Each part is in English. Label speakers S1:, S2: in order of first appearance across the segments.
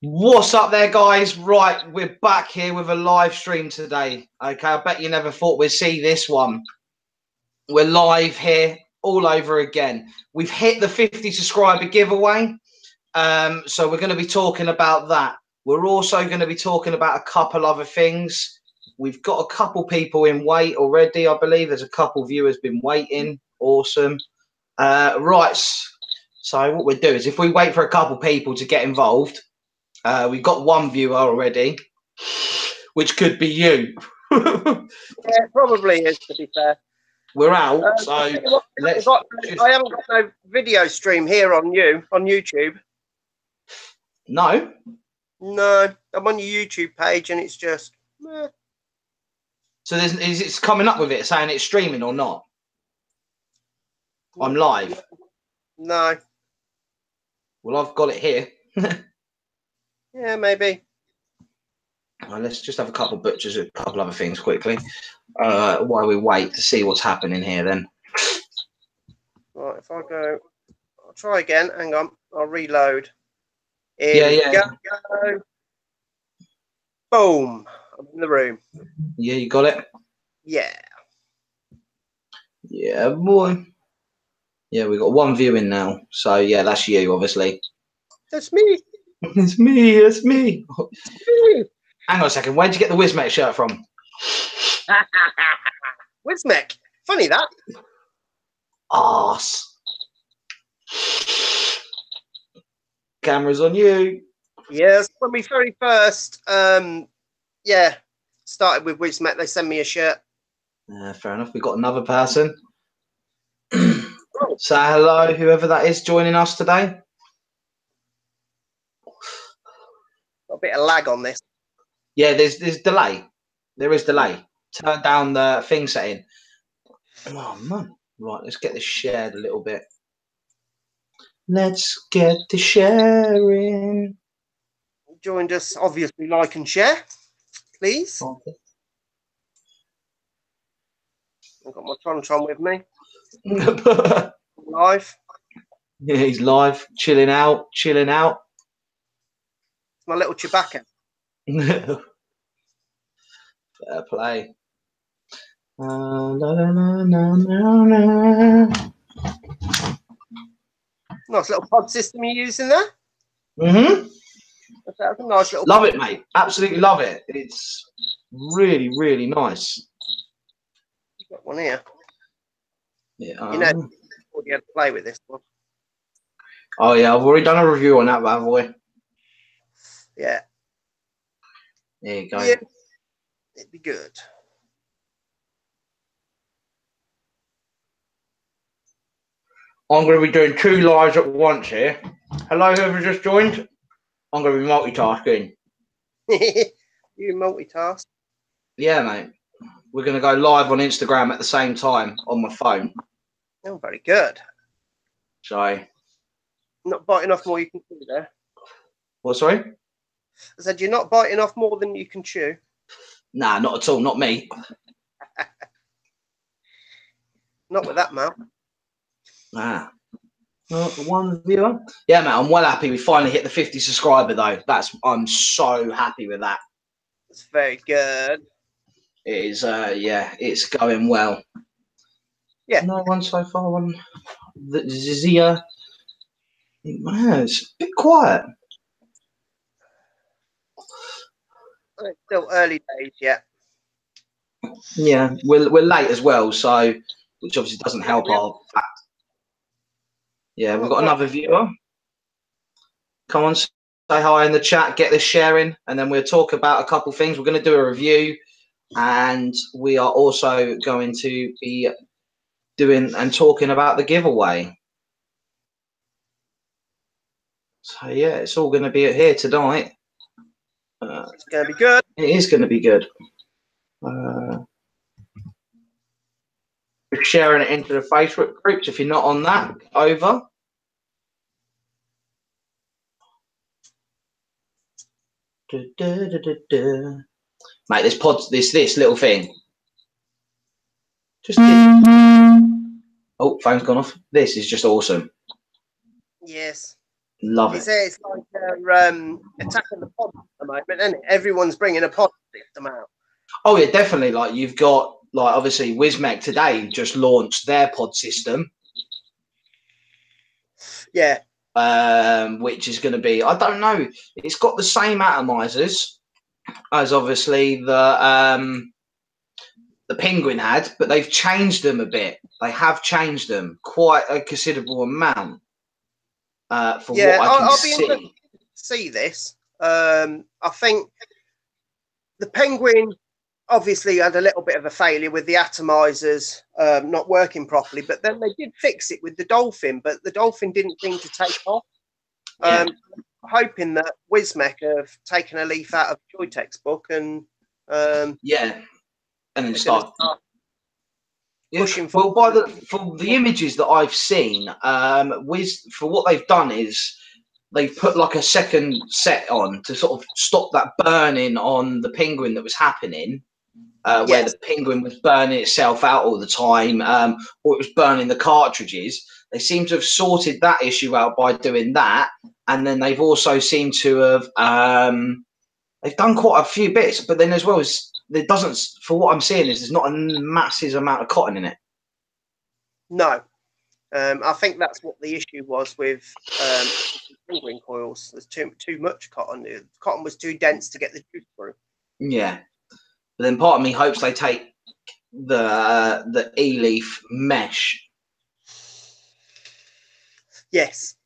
S1: What's up there, guys? Right, we're back here with a live stream today. Okay, I bet you never thought we'd see this one. We're live here all over again. We've hit the 50 subscriber giveaway. So we're going to be talking about that. We're also going to be talking about a couple other things. We've got a couple people in wait already, I believe. There's a couple viewers been waiting. Awesome. Right, so what we'll do is if we wait for a couple people to get involved, we've got one viewer already, which could be you.
S2: Yeah, it probably is, to be fair.
S1: We're out, so
S2: I
S1: let's.
S2: haven't got no video stream here on YouTube.
S1: No?
S2: No, I'm on your YouTube page and it's just... meh.
S1: So it's coming up with it saying it's streaming or not? I'm live.
S2: No.
S1: Well, I've got it here.
S2: Yeah, maybe.
S1: Well, let's just have a couple of butchers, a couple other things quickly. While we wait to see what's happening here then.
S2: Right, if I go... I'll try again. Hang on. I'll reload. Here we go. Boom. I'm in the room.
S1: Yeah, you got it?
S2: Yeah.
S1: Yeah, boy. Yeah, we've got one viewing now. So, yeah, that's you, obviously.
S2: That's me.
S1: It's me. It's me. Hang on a second. Where'd you get the Wizmec shirt from?
S2: Wizmec. Funny that.
S1: Arse. Camera's on you.
S2: Yes, when we very first, yeah, started with Wizmec, they sent me a shirt.
S1: Fair enough. We've got another person. Say hello, whoever that is joining us today.
S2: Got a bit of lag on this.
S1: Yeah, there's delay. There is delay. Turn down the thing setting. Oh, man. Right, let's get this shared a little bit. Let's get the sharing.
S2: Joined us, obviously, like and share, please.
S1: Okay.
S2: I've got my Tron with me.
S1: Live. Yeah, he's live, chilling out.
S2: It's my little Chewbacca.
S1: Fair play.
S2: Nice little pod system you're using there.
S1: Mm-hmm.
S2: That's a nice little.
S1: Love it, mate. Absolutely love it. It's really, really nice.
S2: Got one here.
S1: Yeah.
S2: You know, already had to play with this one.
S1: Oh yeah, I've already done a review on that bad boy.
S2: Yeah.
S1: There you go.
S2: Yeah. It'd be good.
S1: I'm going to be doing 2 lives at once here. Hello, whoever just joined. I'm going to be multitasking.
S2: You multitask.
S1: Yeah, mate. We're going to go live on Instagram at the same time on my phone.
S2: Oh, very good.
S1: So.
S2: Not biting off more you can chew there.
S1: What, sorry?
S2: I said you're not biting off more than you can chew.
S1: Nah, not at all. Not me.
S2: Not with that mouth.
S1: Ah. One viewer. Yeah, mate. I'm well happy. We finally hit the 50 subscriber though. I'm so happy with that.
S2: It's very good.
S1: It is. Yeah, it's going well.
S2: Yeah.
S1: No one so far on the Zia. Man, it's a bit quiet.
S2: It's still early days yet.
S1: Yeah, we're late as well, so which obviously doesn't help our fact. Yeah, we've got another viewer. Come on, say hi in the chat, get this sharing, and then we'll talk about a couple things. We're going to do a review, and we are also going to be doing and talking about the giveaway. So yeah, it's all going to be here tonight.
S2: It's going to be good.
S1: It is going to be good. Sharing it into the Facebook groups. If you're not on that, over. Mate, this little thing. Oh, phone's gone off. This is just awesome.
S2: Yes.
S1: Love it.
S2: It's like attacking the pod at the moment, isn't it? Everyone's bringing a pod system out.
S1: Oh yeah, definitely. Like you've got like obviously Wismec today just launched their pod system.
S2: Yeah.
S1: Which is going to be, I don't know, it's got the same atomizers as obviously the Penguin had, but they've changed them a bit. They have changed them quite a considerable amount for what I can
S2: I'll be
S1: see.
S2: interested to see this. I think the Penguin obviously had a little bit of a failure with the atomizers not working properly, but then they did fix it with the Dolphin, but the Dolphin didn't seem to take off.
S1: Yeah.
S2: Hoping that Wismec have taken a leaf out of the Joy textbook and
S1: yeah, and then start
S2: pushing
S1: forward. Well, for the images that I've seen, for what they've done is they've put like a second set on to sort of stop that burning on the Penguin that was happening. Where the Penguin was burning itself out all the time, or it was burning the cartridges. They seem to have sorted that issue out by doing that, and then they've also seemed to have they've done quite a few bits. But then as well as there doesn't, for what I'm seeing, is there's not a massive amount of cotton in it.
S2: No, I think that's what the issue was with Penguin coils. There's too much cotton. The cotton was too dense to get the juice through.
S1: Yeah. But then part of me hopes they take the eleaf mesh.
S2: Yes.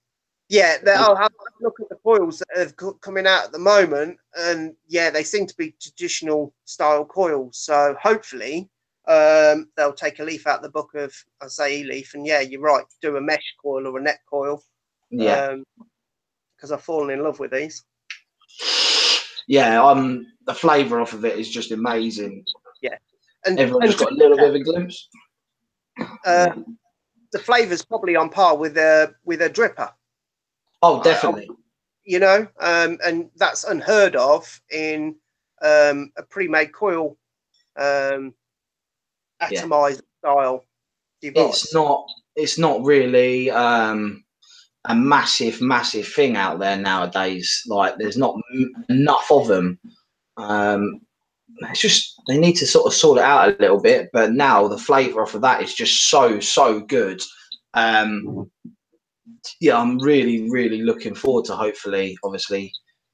S2: Yeah, I'll have a look at the coils that are coming out at the moment, and yeah, they seem to be traditional style coils. So hopefully they'll take a leaf out of the book of, I say, eleaf, and yeah, you're right, do a mesh coil or a net coil.
S1: Yeah.
S2: Because I've fallen in love with these.
S1: Yeah, the flavour off of it is just amazing.
S2: Yeah,
S1: and everyone's got a little bit of a glimpse.
S2: The flavour's probably on par with a dripper.
S1: Oh, definitely.
S2: You know, and that's unheard of in a pre-made coil atomizer style device.
S1: It's not really a massive thing out there nowadays. Like there's not enough of them. It's just they need to sort of sort it out a little bit. But now the flavour off of that is just so good. Yeah, I'm really looking forward to hopefully, obviously,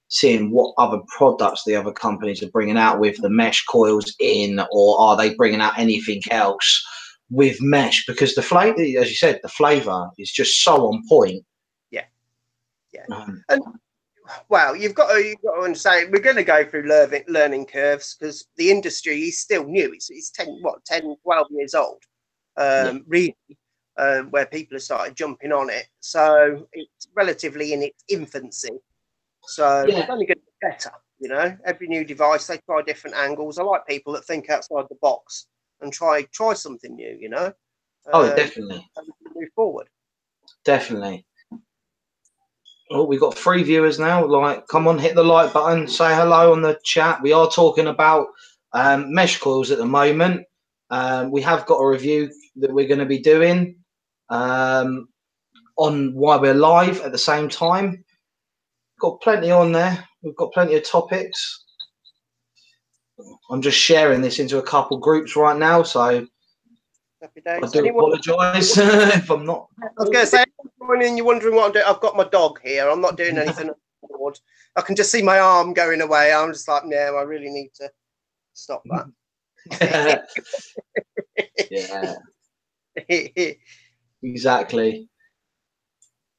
S1: seeing what other products the other companies are bringing out with the mesh coils in, or are they bringing out anything else with mesh? Because the flavour, as you said, the flavour is just so on point.
S2: Yeah. And well, you've got to understand, we're going to go through learning curves because the industry is still new. It's 10, 12 years old, really, where people have started jumping on it. So it's relatively in its infancy. So it's only going to be better, you know. Every new device, they try different angles. I like people that think outside the box and try something new, you know.
S1: Definitely.
S2: Move forward.
S1: Definitely. Oh, we've got 3 viewers now. Like, come on, hit the like button, say hello on the chat. We are talking about mesh coils at the moment. We have got a review that we're going to be doing on why we're live at the same time. Got plenty on there. We've got plenty of topics. I'm just sharing this into a couple groups right now, so I do apologise if I'm not.
S2: I was going to say, you're wondering what I'm doing. I've got my dog here. I'm not doing anything on the board. I can just see my arm going away. I'm just like, no, I really need to stop that.
S1: Yeah. Exactly.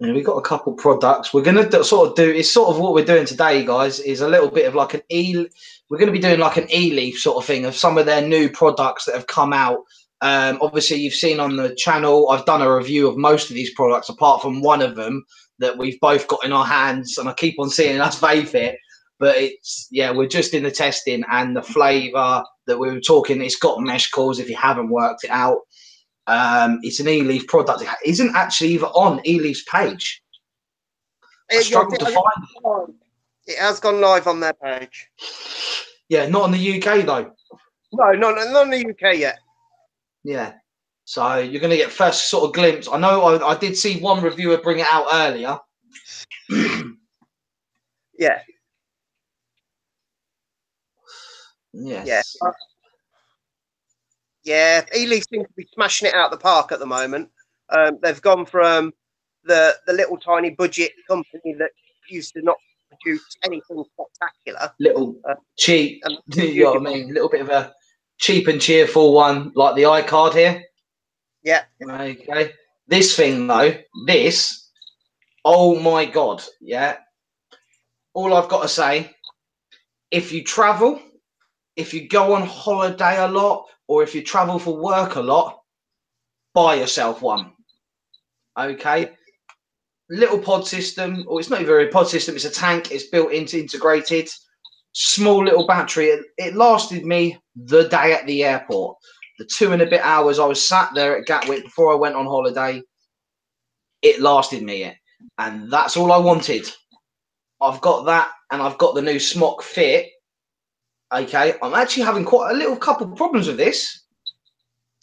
S1: And we've got a couple products. We're going to sort of do, it's sort of what we're doing today, guys, is a little bit of like we're going to be doing like an eleaf sort of thing of some of their new products that have come out. Obviously, you've seen on the channel, I've done a review of most of these products, apart from one of them that we've both got in our hands, and I keep on seeing us vape it. But it's, yeah, we're just in the testing, and the flavour that we were talking, it's got mesh coils if you haven't worked it out. It's an eleaf product. It isn't actually even on eleaf's page. I struggled to find it.
S2: It has gone live on their page.
S1: Yeah, not in the UK, though.
S2: No, not in the UK yet.
S1: Yeah, so you're going to get first sort of glimpse. I know I did see one reviewer bring it out earlier,
S2: Yeah.
S1: Yes.
S2: Yeah. Eleaf seems to be smashing it out the park at the moment. They've gone from the little tiny budget company that used to not produce anything spectacular.
S1: Little cheap,
S2: and
S1: you know what I mean? A little bit of a cheap and cheerful one, like the iCard here.
S2: Yeah.
S1: Okay. This thing though, this, oh my God, yeah. All I've got to say, if you travel, if you go on holiday a lot, or if you travel for work a lot, buy yourself one. Okay. Little pod system, or it's not even a pod system, it's a tank, it's built into integrated, small little battery. It lasted me the day at the airport. The 2 and a bit hours I was sat there at Gatwick before I went on holiday, it lasted me it. And that's all I wanted. I've got that, and I've got the new Smock Fit. Okay, I'm actually having quite a little couple problems with this.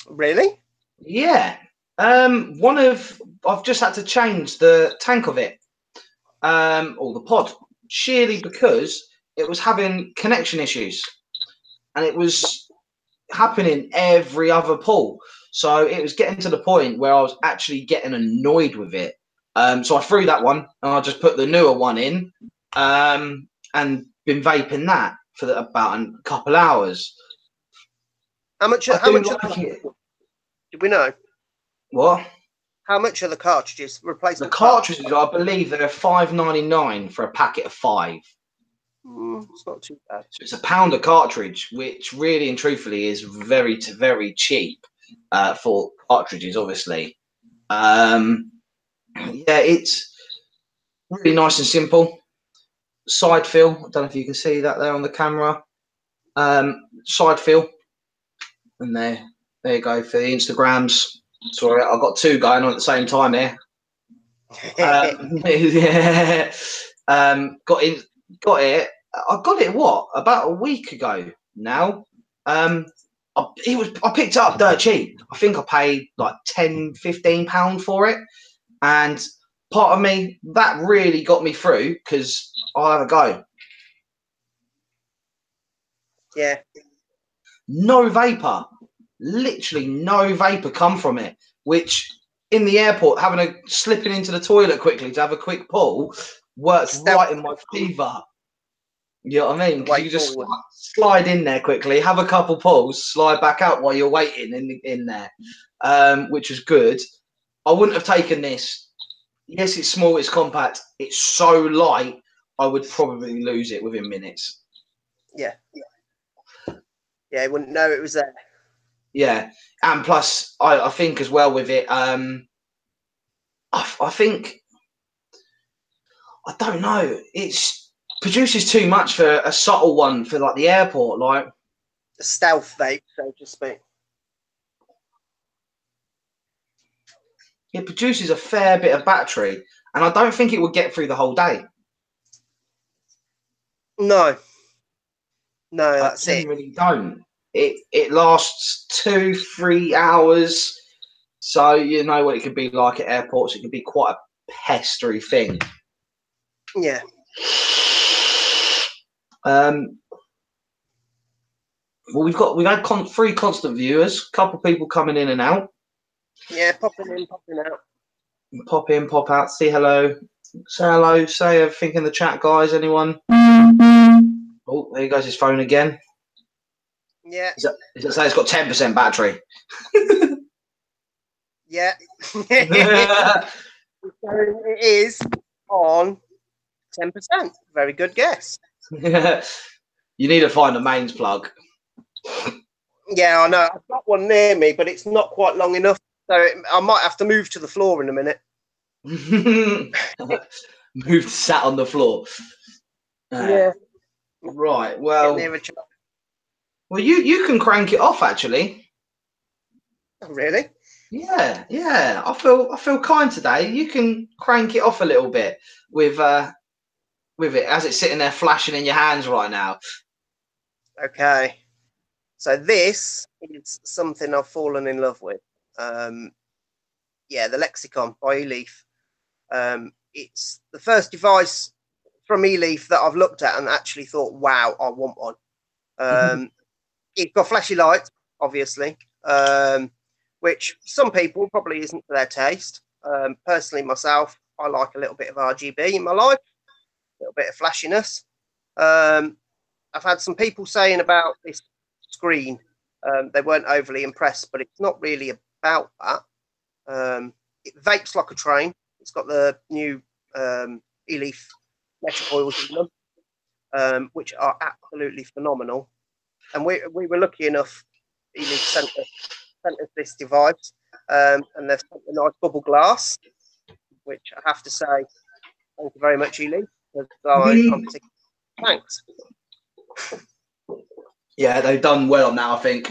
S2: Really?
S1: Yeah. I've just had to change the tank of it, or the pod, sheerly because it was having connection issues, and it was happening every other pull. So it was getting to the point where I was actually getting annoyed with it. So I threw that one, and I just put the newer one in, and been vaping that for about a couple hours.
S2: How much?
S1: Did
S2: we know?
S1: What?
S2: How much are the cartridges? Replacement
S1: The cartridges, I believe they're $5.99 for a packet of 5.
S2: It's not too bad.
S1: So it's £1 a cartridge, which really and truthfully is very, very cheap for cartridges, obviously. Yeah, it's really nice and simple. Side fill. I don't know if you can see that there on the camera. Side fill. And there you go for the Instagrams. Sorry, I've got 2 going on at the same time here. Yeah. Got it. I got it about a week ago now. I picked it up dirt cheap. I think I paid like £10-15 for it, and part of me that really got me through because I'll have a go.
S2: Yeah.
S1: No vapor, literally no vapor come from it, which in the airport, slipping into the toilet quickly to have a quick pull works right in my favour. You know what I mean? Because you just slide in there quickly, have a couple pulls, slide back out while you're waiting in there, which was good. I wouldn't have taken this. Yes, it's small, it's compact, it's so light, I would probably lose it within minutes.
S2: Yeah. Yeah, I wouldn't know it was there.
S1: Yeah, and plus, I think as well with it, I think, I don't know, it's produces too much for a subtle one for like the airport, like
S2: a stealth vape, so to speak.
S1: It produces a fair bit of battery, and I don't think it would get through the whole day.
S2: No, that's
S1: it. I generally don't. It lasts 2-3 hours, so you know what it could be like at airports. It can be quite a pestery thing.
S2: Yeah.
S1: Well, we've had 3 constant viewers, a couple of people coming in and out.
S2: Yeah, popping in, popping out.
S1: Pop in, pop out, say hello. Say hello, say everything in the chat, guys. Anyone? Oh, there goes his phone again.
S2: Yeah.
S1: Does it say it's got 10% battery?
S2: Yeah. So it is on 10%. Very good guess.
S1: You need to find a mains plug.
S2: Yeah, I know. I've got one near me, but it's not quite long enough. So I might have to move to the floor in a minute.
S1: Moved, sat on the floor.
S2: Yeah.
S1: Right. Well, you can crank it off actually.
S2: Oh, really?
S1: Yeah. I feel kind today. You can crank it off a little bit with it as it's sitting there flashing in your hands right now.
S2: Okay. So this is something I've fallen in love with. Yeah, the LEXICON by eleaf. it's the first device from eleaf that I've looked at and actually thought, wow, I want one. It's got flashy lights, obviously, which some people probably isn't for their taste. Personally, myself, I like a little bit of RGB in my life, a little bit of flashiness. I've had some people saying about this screen, they weren't overly impressed, but it's not really about that. It vapes like a train. It's got the new eleaf mesh coils in them, which are absolutely phenomenal. And we were lucky enough, eleaf sent us this device, and they've sent a nice bubble glass, which I have to say, thank you very much, eleaf. Thanks.
S1: Yeah, they've done well on that, I think.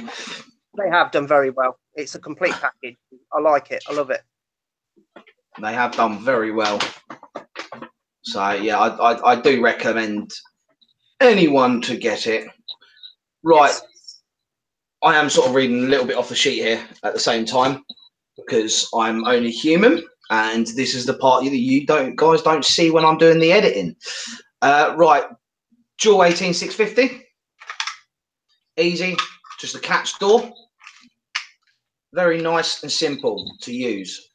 S2: They have done very well. It's a complete package. I like it. I love it.
S1: They have done very well. So, yeah, I do recommend anyone to get it. Right. Yes. I am sort of reading a little bit off the sheet here at the same time because I'm only human, and this is the part that you guys don't see when I'm doing the editing. Right. Dual 18650. Easy. Just a catch door. Very nice and simple to use.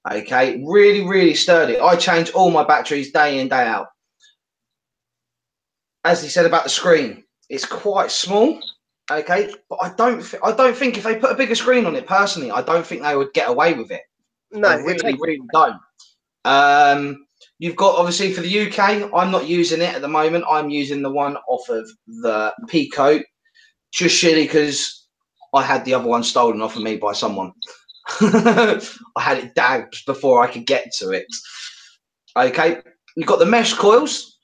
S1: Okay, really, really sturdy. I change all my batteries day in, day out. As he said about the screen, it's quite small. Okay, but I don't think if they put a bigger screen on it, personally, I don't think they would get away with it.
S2: No,
S1: I really don't. You've got, obviously, for the UK, I'm not using it at the moment. I'm using the one off of the Pico, just surely because I had the other one stolen off of me by someone. I had it dabbed before I could get to it. Okay, you've got the mesh coils.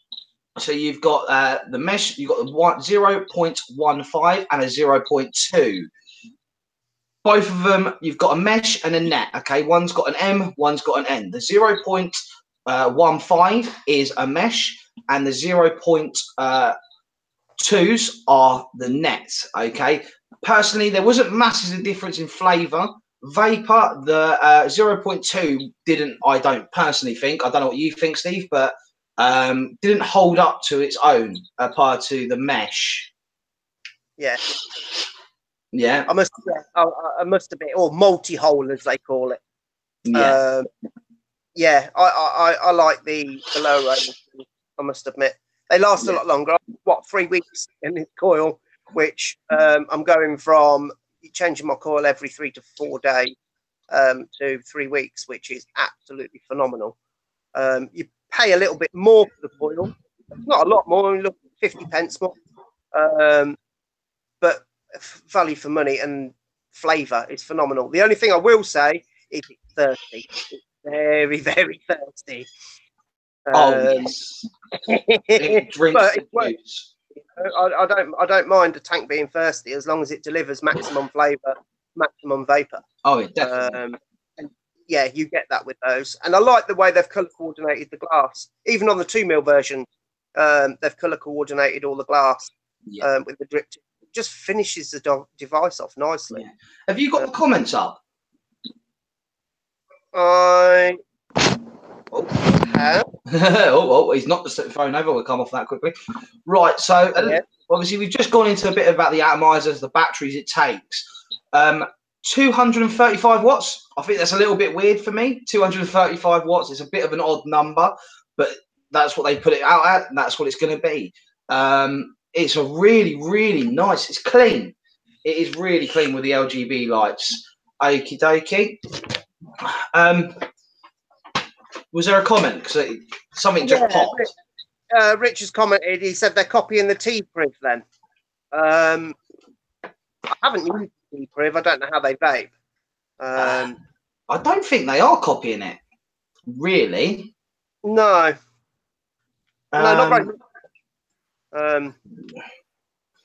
S1: So you've got the mesh. You've got the 0.15 and a 0.2. Both of them, you've got a mesh and a net. Okay, one's got an M, one's got an N. The 0.15 is a mesh, and the 0.2s are the nets. Okay. Personally, there wasn't massive difference in flavour. Vapor, the 0.2 didn't, I don't personally think, I don't know what you think, Steve, but didn't hold up to its own prior to the mesh.
S2: Yeah.
S1: Yeah.
S2: I must admit, or multi-hole as they call it.
S1: Yeah.
S2: Yeah, I like the low range, I must admit. They last a lot longer. What, 3 weeks in this coil, which I'm going from changing my coil every 3 to 4 days to 3 weeks, which is absolutely phenomenal. You pay a little bit more for the coil. It's not a lot more, only look 50 pence more. But value for money and flavour is phenomenal. The only thing I will say is it's thirsty. It's very, very thirsty.
S1: Yes. It drinks the juice.
S2: I don't mind a tank being thirsty as long as it delivers maximum flavour, maximum vapour.
S1: Oh, it definitely.
S2: And yeah, you get that with those. And I like the way they've colour coordinated the glass. Even on the 2mm version, they've colour coordinated all the glass with the drip. It just finishes the device off nicely.
S1: Yeah. Have you got the comments up?
S2: I have.
S1: Oh, he's knocked the phone over. We'll come off that quickly. Right, so obviously we've just gone into a bit about the atomizers, the batteries it takes. 235 watts. I think that's a little bit weird for me. 235 watts is a bit of an odd number, but that's what they put it out at, and that's what it's going to be. It's a really, really nice. It's clean. It is really clean with the LGB lights. Okie dokie. Was there a comment? Because something just popped.
S2: Rich has commented. He said they're copying the T-Priv then. I haven't used the T-Priv. I don't know how they vape.
S1: I don't think they are copying it. Really?
S2: No. No, not very much.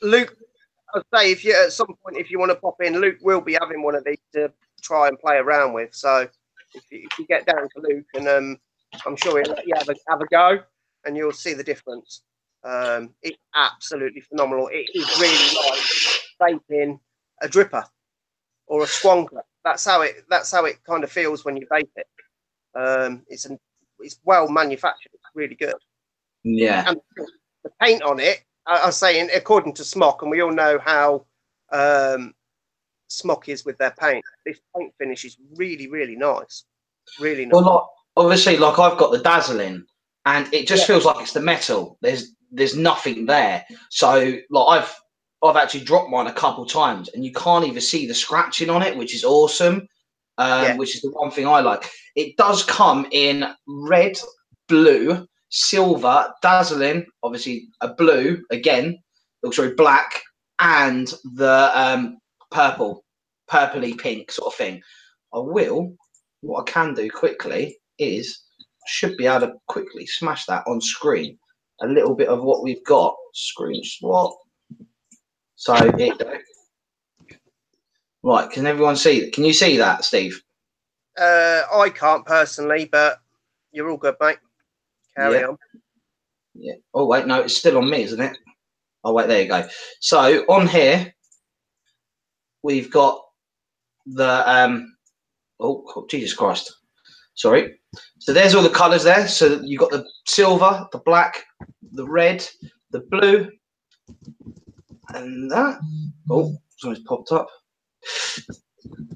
S2: Luke, I'd say if you at some point, if you want to pop in, Luke will be having one of these to try and play around with. So if you get down to Luke, and I'm sure he'll let you have a go, and you'll see the difference. It's absolutely phenomenal. It is really like vaping a dripper or a squonker. That's how it kind of feels when you vape it. It's a it's well manufactured. It's really good.
S1: Yeah.
S2: And the paint on it, I was saying, according to Smock, and we all know how Smock is with their paint. This paint finish is really, really nice. Really nice.
S1: Well, like, obviously, like I've got the dazzling, and it just feels like it's the metal. There's nothing there. So like I've actually dropped mine a couple times, and you can't even see the scratching on it, which is awesome. Which is the one thing I like. It does come in red, blue, silver, dazzling, obviously a blue again, sorry, black, and the purpley pink sort of thing. What I can do quickly is I should be able to quickly smash that on screen. A little bit of what we've got. Screen swap. So here you go. Right, can everyone see? Can you see that, Steve?
S2: I can't personally, but you're all good, mate. Carry on.
S1: Yeah. Oh wait, no, it's still on me, isn't it? Oh wait, there you go. So on here, we've got the oh Jesus Christ, sorry. So there's all the colours there. So you've got the silver, the black, the red, the blue, and that. Oh, something's popped up.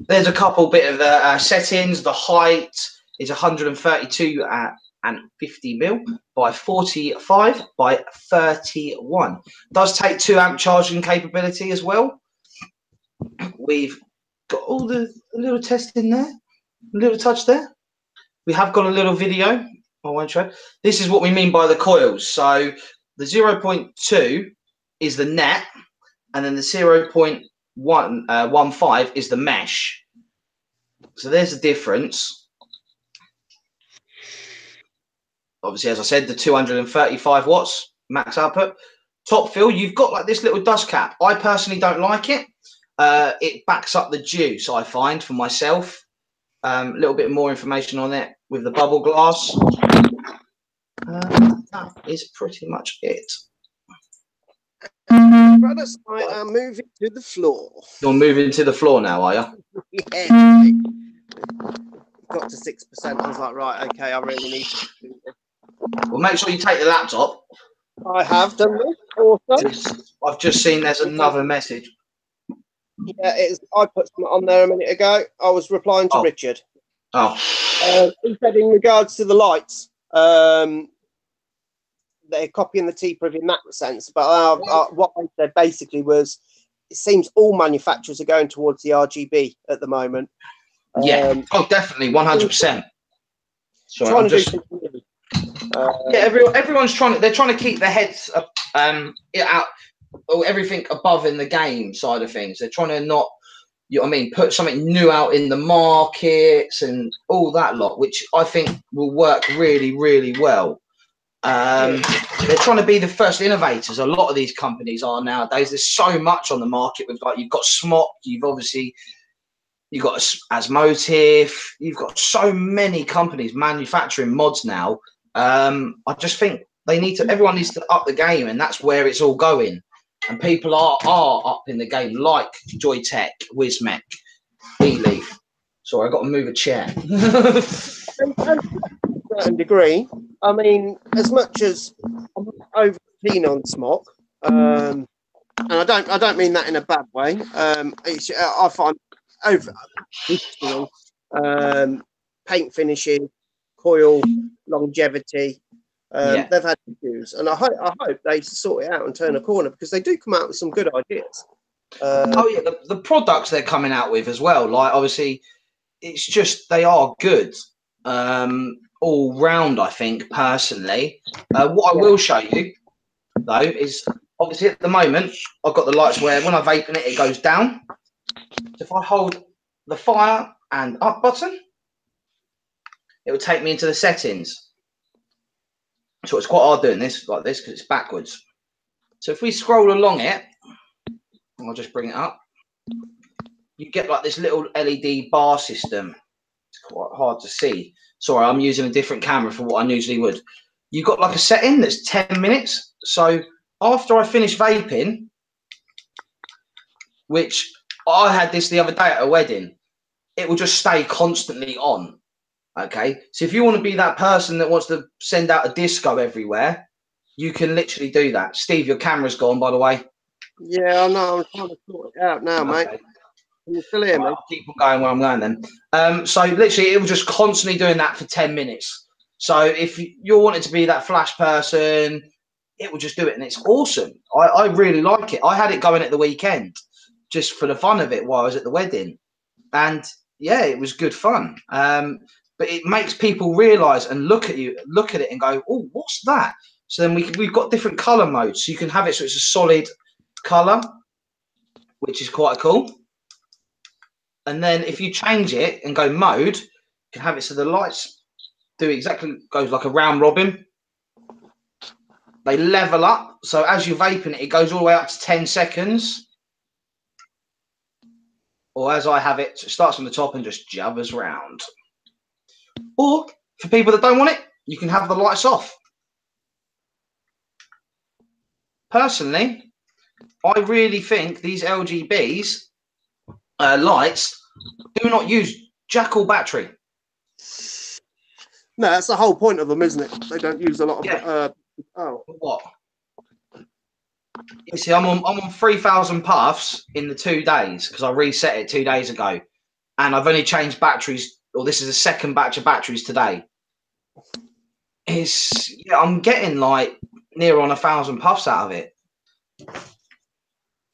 S1: There's a couple bit of the settings. The height is 132 and 50 mil by 45 by 31. Does take 2 amp charging capability as well. We've got all the little test in there, a little touch there. We have got a little video. I won't show. This is what we mean by the coils. So the 0.2 is the net, and then the 0.15 is the mesh. So there's the difference. Obviously, as I said, the 235 watts max output. Top fill, you've got like this little dust cap. I personally don't like it. It backs up the juice, I find, for myself. A little bit more information on it with the bubble glass. That is pretty much it.
S2: Brothers, I am moving to the floor.
S1: You're moving to the floor now, are you?
S2: Yeah. Got to 6%. I was like, right, okay, I really need to do this.
S1: Well, make sure you take the laptop.
S2: I have done this. Awesome.
S1: I've just seen there's another message.
S2: Yeah, I put something on there a minute ago. I was replying to Richard. He said in regards to the lights, they're copying the T-Priv in that sense. But what I said basically was, it seems all manufacturers are going towards the RGB at the moment.
S1: Yeah. Definitely, 100%. Sorry, I'm just. Everyone's trying. They're trying to keep their heads up, out, or everything above in the game side of things. They're trying to not, you know what I mean, put something new out in the markets and all that lot, which I think will work really, really well. They're trying to be the first innovators. A lot of these companies are nowadays. There's so much on the market. With like, you've got Smock, you've got Asmotive, you've got so many companies manufacturing mods now. I just think everyone needs to up the game, and that's where it's all going. And people are up in the game, like Joytech, Wismec, eleaf. Sorry, I've got to move a chair.
S2: To a certain degree, I mean, as much as I'm over keen on Smock, and I don't mean that in a bad way. I find over paint finishing, coil longevity. They've had issues, and I hope they sort it out and turn a corner, because they do come out with some good ideas.
S1: The products they're coming out with as well. Like, obviously, it's just they are good all round. I think personally, what I will show you though is obviously at the moment I've got the lights where when I vape in it, it goes down. So if I hold the fire and up button, it will take me into the settings. So it's quite hard doing this like this because it's backwards. So if we scroll along it, I'll just bring it up. You get like this little LED bar system. It's quite hard to see. Sorry, I'm using a different camera for what I usually would. You've got like a setting that's 10 minutes. So after I finish vaping, which I had this the other day at a wedding, it will just stay constantly on. Okay, so if you want to be that person that wants to send out a disco everywhere, you can literally do that. Steve, your camera's gone, by the way.
S2: Yeah, I know. I'm trying to sort it out now, mate. Can you still hear me?
S1: I'll keep on going where I'm going then. So literally, it was just constantly doing that for 10 minutes. So if you're wanting to be that flash person, it will just do it, and it's awesome. I really like it. I had it going at the weekend just for the fun of it while I was at the wedding, and yeah, it was good fun. But it makes people realise and look at it and go, oh, what's that? So then we've got different colour modes, so you can have it so it's a solid colour, which is quite cool. And then if you change it and go mode, you can have it so the lights do exactly, goes like a round robin. They level up. So as you're vaping it, it goes all the way up to 10 seconds. Or as I have it, so it starts on the top and just jubbers round. Or for people that don't want it, you can have the lights off. Personally, I really think these LGBs lights do not use jack all battery.
S2: No, that's the whole point of them, isn't it? They don't use a lot of.
S1: Yeah. What? You see, I'm on 3,000 puffs in the 2 days because I reset it 2 days ago, and I've only changed batteries. Or this is the second batch of batteries today. I'm getting like near on 1,000 puffs out of it,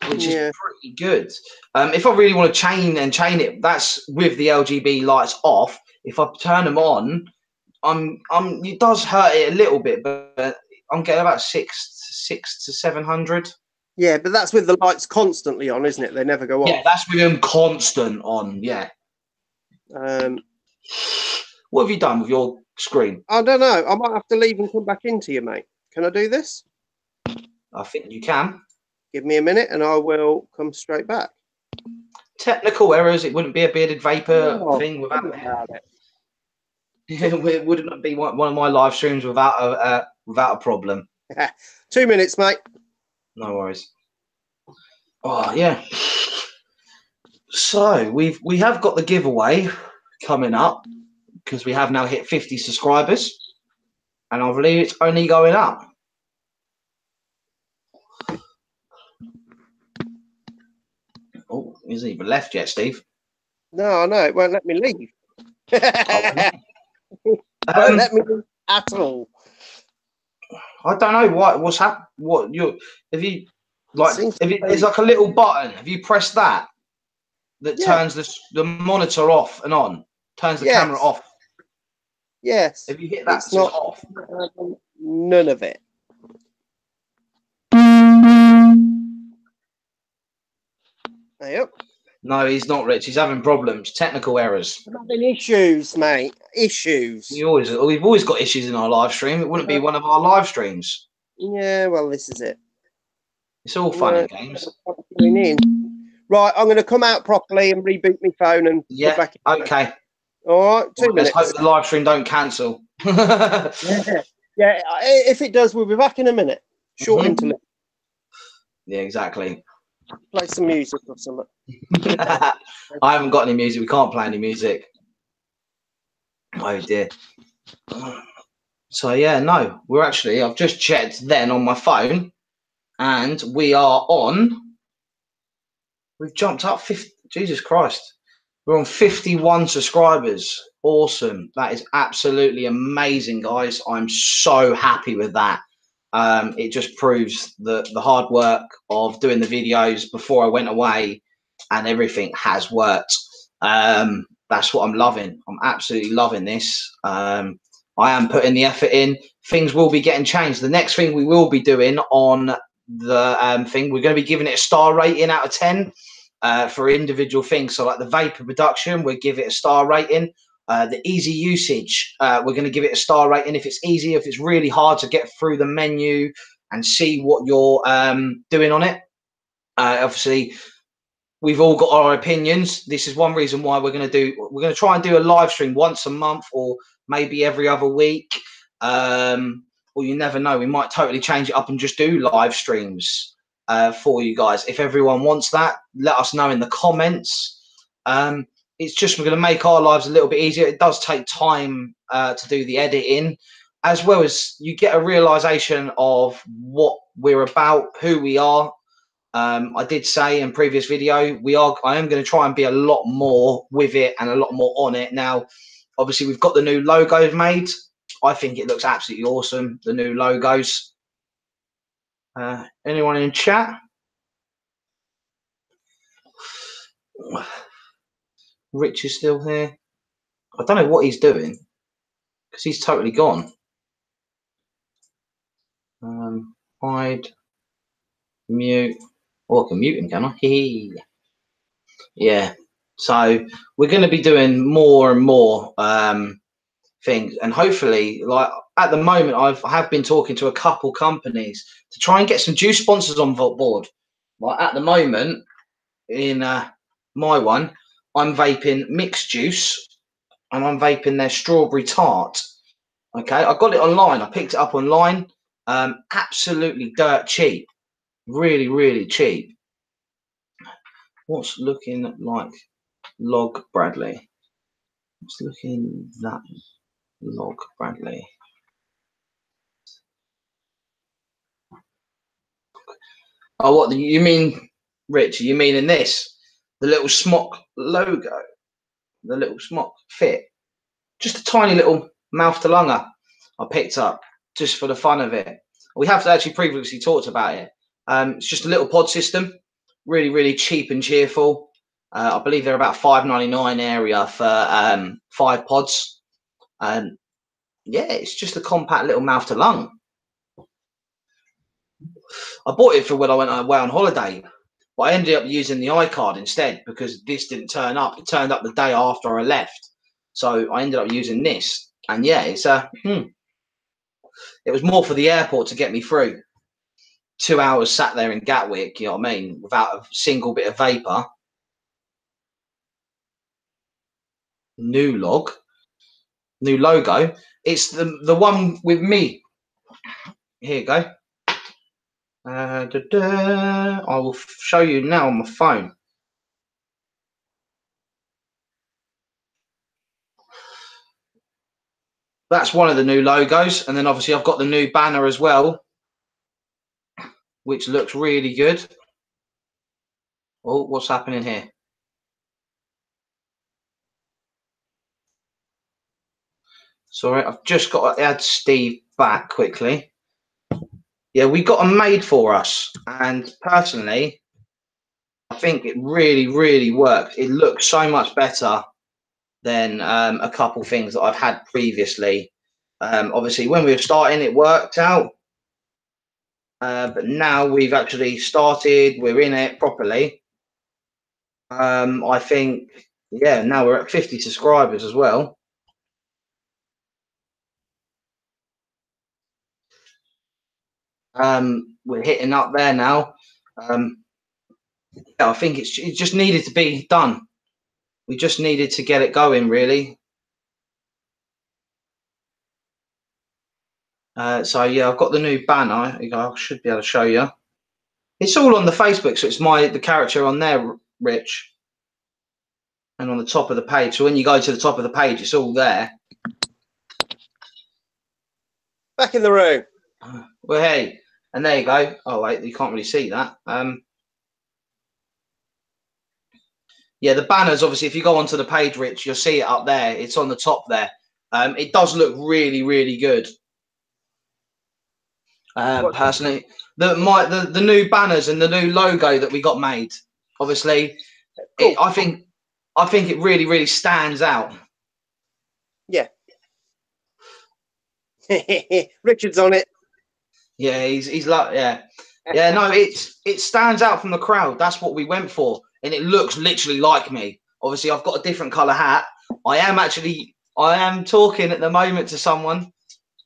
S1: which is pretty good. If I really want to chain it, that's with the LGB lights off. If I turn them on, it does hurt it a little bit, but I'm getting about 600 to 700.
S2: Yeah, but that's with the lights constantly on, isn't it? They never go off.
S1: Yeah, that's with them constant on. Yeah. What have you done with your screen?
S2: I don't know. I might have to leave and come back into you, mate. Can I do this?
S1: I think you can.
S2: Give me a minute and I will come straight back.
S1: Technical errors. It wouldn't be a bearded vapor thing without it. It wouldn't be one of my live streams without a problem.
S2: 2 minutes, mate.
S1: No worries. Oh yeah. So we have got the giveaway coming up because we have now hit 50 subscribers, and I believe it's only going up. Oh, he hasn't even left yet, Steve.
S2: No, I know. It won't let me leave. It won't let me leave at all.
S1: I don't know what's happened. There's like a little button. Have you pressed that? That turns the monitor off and on. Turns the camera off.
S2: Yes.
S1: If you hit that, it's not off.
S2: None of it. Yep.
S1: No, he's not, Rich. He's having problems. Technical errors.
S2: I'm having issues, mate. Issues.
S1: We've always got issues in our live stream. It wouldn't be one of our live streams.
S2: Yeah, well, this is it.
S1: It's all fun and games.
S2: Right, I'm going to come out properly and reboot my phone and come back in.
S1: Okay.
S2: All right, 2 minutes.
S1: Let's hope the live stream don't cancel.
S2: Yeah, if it does, we'll be back in a minute. Short interlude.
S1: Yeah, exactly.
S2: Play some music or something.
S1: I haven't got any music. We can't play any music. Oh dear. So yeah, no, I've just checked then on my phone, and we are on. We've jumped up 50. Jesus Christ. We're on 51 subscribers. Awesome. That is absolutely amazing, guys. I'm so happy with that. It just proves the hard work of doing the videos before I went away, and everything has worked. That's what I'm loving. I'm absolutely loving this. I am putting the effort in. Things will be getting changed. The next thing we will be doing on the thing, we're going to be giving it a star rating out of 10 for individual things. So like the vapor production, we'll give it a star rating. The easy usage, we're going to give it a star rating. If it's easy, if it's really hard to get through the menu and see what you're doing on it. Obviously, we've all got our opinions. This is one reason why we're going to try and do a live stream once a month or maybe every other week. Or you never know, we might totally change it up and just do live streams for you guys. If everyone wants that, let us know in the comments. it's just going to make our lives a little bit easier. It does take time to do the editing, as well as you get a realization of what we're about, who we are. I did say in previous video, I am going to try and be a lot more with it and a lot more on it. Now, obviously, we've got the new logos made. I think it looks absolutely awesome, the new logos. Anyone in chat? Rich is still here. I don't know what he's doing because he's totally gone. Hide, mute. Oh, I can mute him, can I? Yeah. So we're going to be doing more and more things, and hopefully, like at the moment, I have been talking to a couple companies to try and get some juice sponsors on board. Like at the moment, in my one, I'm vaping mixed juice, and I'm vaping their strawberry tart. Okay, I got it online. I picked it up online. Absolutely dirt cheap. Really, really cheap. What's looking like Log Bradley? What's looking that Log Bradley? Oh, what you mean, Rich? You mean in this? The little smock logo? The little smock fit? Just a tiny little mouth to lunger I picked up just for the fun of it. We have actually previously talked about it. It's just a little pod system, really, really cheap and cheerful. I believe they're about $5.99 area for 5 pods. And yeah, it's just a compact little mouth to lung. I bought it for when I went away on holiday, but I ended up using the iCard instead because this didn't turn up. It turned up the day after I left. So I ended up using this. And yeah, it's it was more for the airport to get me through. 2 hours sat there in Gatwick, you know what I mean, without a single bit of vapor. New logo. It's the one with me. Here you go. I will show you now on my phone. That's one of the new logos, and then obviously I've got the new banner as well, which looks really good. Oh, what's happening here? Sorry, I've just got to add Steve back quickly. Yeah, we got them made for us, and personally, I think it really, really worked. It looks so much better than a couple things that I've had previously. Obviously, when we were starting, it worked out. But now we've actually started, we're in it properly. I think, yeah, now we're at 50 subscribers as well. We're hitting up there now. Yeah, I think it just needed to be done. We just needed to get it going, really. So yeah, I've got the new banner. I should be able to show you. It's all on the Facebook, so it's the character on there, Rich, and on the top of the page. So when you go to the top of the page, it's all there.
S2: Back in the room.
S1: Well, hey, and there you go. Oh wait, you can't really see that. Yeah, the banners, obviously, if you go onto the page, Rich, you'll see it up there. It's on the top there. It does look really, really good. Personally, the new banners and the new logo that we got made, obviously, cool. I think it really, really stands out.
S2: Yeah. Richard's on it.
S1: Yeah, he's like, yeah. No, it stands out from the crowd. That's what we went for, and it looks literally like me. Obviously, I've got a different color hat. I am talking at the moment to someone,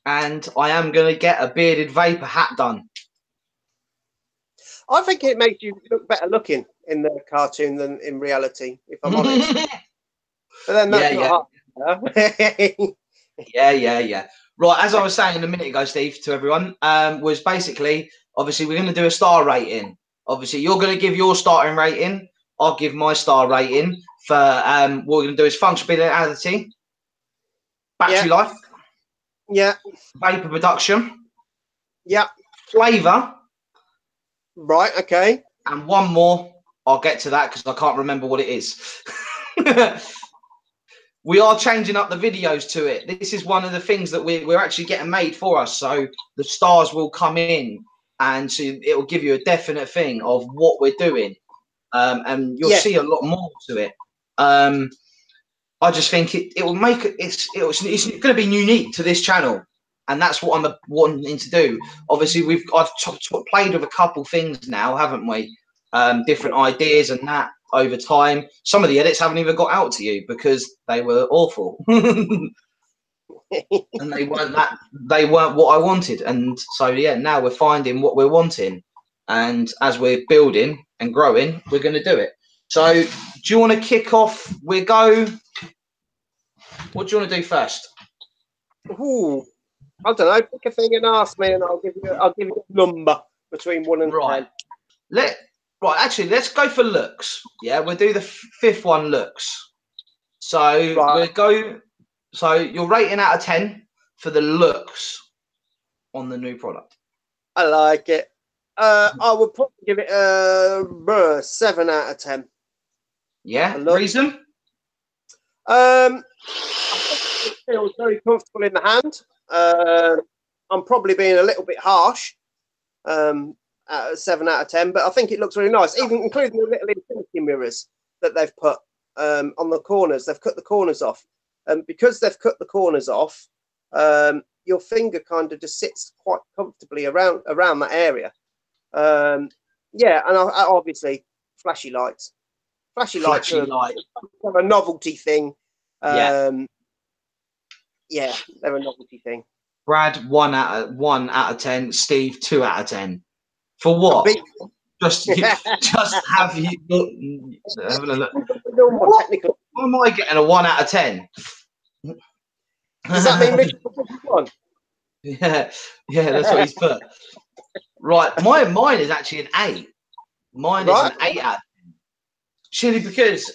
S1: and I am going to get a bearded vapor hat done.
S2: I think it makes you look better looking in the cartoon than in reality, if I'm honest. But then that's not hard.
S1: Yeah. Right, as I was saying a minute ago, Steve, to everyone, was basically, obviously, we're going to do a star rating. Obviously, you're going to give your starting rating. I'll give my star rating for what we're going to do is functionality, battery life, vapor production, flavour,
S2: right, okay,
S1: and one more. I'll get to that because I can't remember what it is. We are changing up the videos to it. This is one of the things that we're actually getting made for us. So the stars will come in and so it will give you a definite thing of what we're doing. And you'll see a lot more to it. I just think it will make it, it's going to be unique to this channel. And that's what I'm wanting to do. Obviously, I've played with a couple things now, haven't we? Different ideas and that over time. Some of the edits haven't even got out to you because they were awful. And they weren't what I wanted. And so, yeah, now we're finding what we're wanting. And as we're building and growing, we're going to do it. So do you want to kick off? What do you want to do first?
S2: Ooh, I don't know. Pick a thing and ask me, and I'll give you a number between 1 and 10.
S1: Actually, let's go for looks. Yeah, we'll do the fifth one, looks. So we'll go. So you're rating out of 10 for the looks on the new product.
S2: I like it. I would probably give it a 7 out of 10.
S1: Yeah, reason?
S2: I think it feels very comfortable in the hand. I'm probably being a little bit harsh. 7 out of 10, but I think it looks really nice, even including the little infinity mirrors that they've put on the corners. They've cut the corners off, and because they've cut the corners off, your finger kind of just sits quite comfortably around that area. And obviously flashy lights. Flashy lights are a novelty thing. They're a novelty thing.
S1: Brad, 1 out of 10. Steve, 2 out of 10. For what? Just have you having a look. What am I getting a 1 out of 10?
S2: Does that mean Richard won?
S1: Yeah, that's what he's put. Right, mine is actually an 8. Mine is an 8 out of 10. Surely because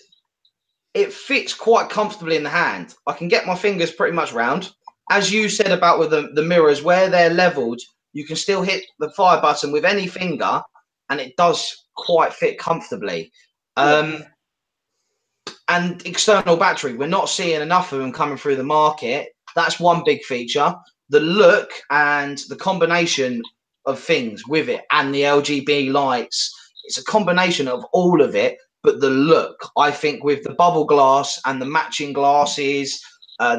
S1: it fits quite comfortably in the hand. I can get my fingers pretty much round. As you said about with the mirrors, where they're leveled, you can still hit the fire button with any finger, and it does quite fit comfortably. And external battery, we're not seeing enough of them coming through the market. That's one big feature. The look and the combination of things with it and the RGB lights, it's a combination of all of it. But the look, I think with the bubble glass and the matching glasses,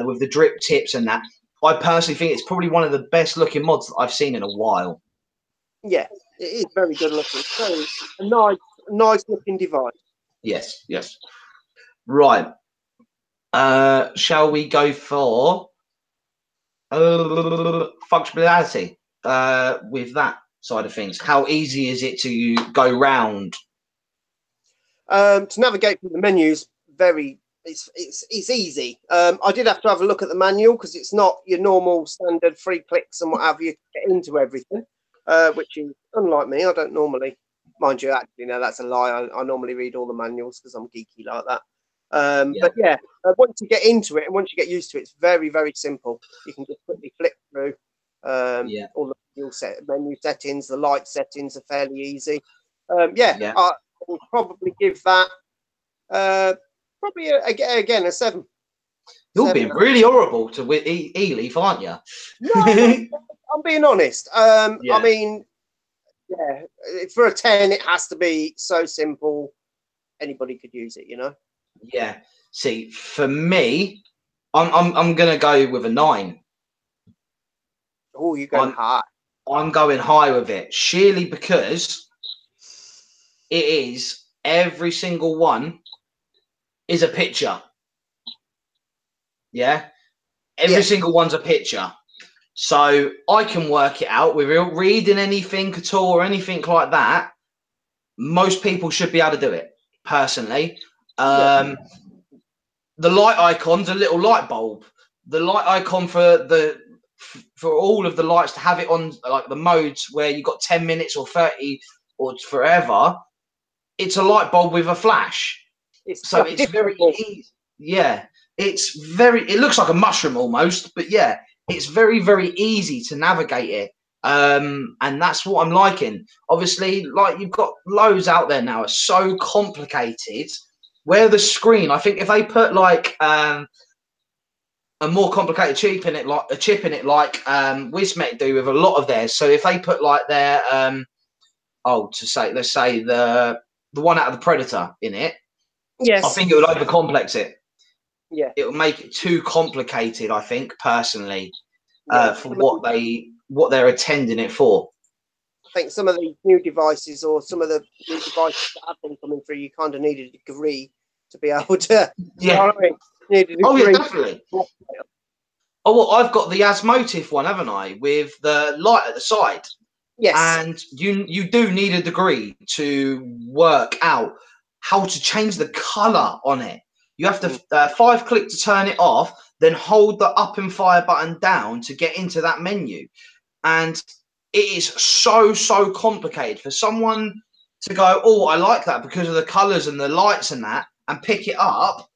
S1: with the drip tips and that, I personally think it's probably one of the best looking mods that I've seen in a while.
S2: Yeah, it is very good looking. So a nice looking device.
S1: Yes. Right. Shall we go for functionality with that side of things? How easy is it to go round?
S2: To navigate through the menus, it's easy. I did have to have a look at the manual because it's not your normal standard 3 clicks and what have you to get into everything, which is unlike me. I don't normally, mind you, actually, no, that's a lie. I normally read all the manuals because I'm geeky like that. But yeah, once you get into it and once you get used to it, it's very, very simple. You can just quickly flick through all the menu settings. The light settings are fairly easy. I will probably give that probably again a 7.
S1: You're being really horrible to eleaf, aren't you?
S2: No, I'm being honest. I mean, yeah, for a 10, it has to be so simple. Anybody could use it, you know.
S1: Yeah. See, for me, I'm gonna go with a 9.
S2: Oh, you're going high.
S1: I'm going high with it, sheerly because it is every single one is a picture. Yeah. Every single one's a picture. So I can work it out without reading anything at all or anything like that. Most people should be able to do it, personally. The light icon's a little light bulb. The light icon for all of the lights to have it on, like the modes where you've got 10 minutes or 30 or forever, it's a light bulb with a flash. So it's very easy. Yeah, it looks like a mushroom almost, but yeah, it's very, very easy to navigate it. And that's what I'm liking. Obviously, like you've got loads out there now, it's so complicated. Where the screen, I think if they put like a more complicated chip in it, like Wismet do with a lot of theirs. So if they put like their let's say the one out of the Predator in it,
S2: yes,
S1: I think it would overcomplex it.
S2: Yeah,
S1: it will make it too complicated, I think, personally, for what they're intending it for.
S2: I think some of the new devices or some of the new devices that have been coming through, you kind of need a degree to be able to.
S1: Yeah.
S2: Yeah,
S1: definitely. Oh, well, I've got the Asmotif one, haven't I, with the light at the side.
S2: Yes.
S1: And you do need a degree to work out how to change the color on it. You have to 5-click to turn it off, then hold the up and fire button down to get into that menu. And it is so complicated for someone to go, oh, I like that because of the colors and the lights and that, and pick it up.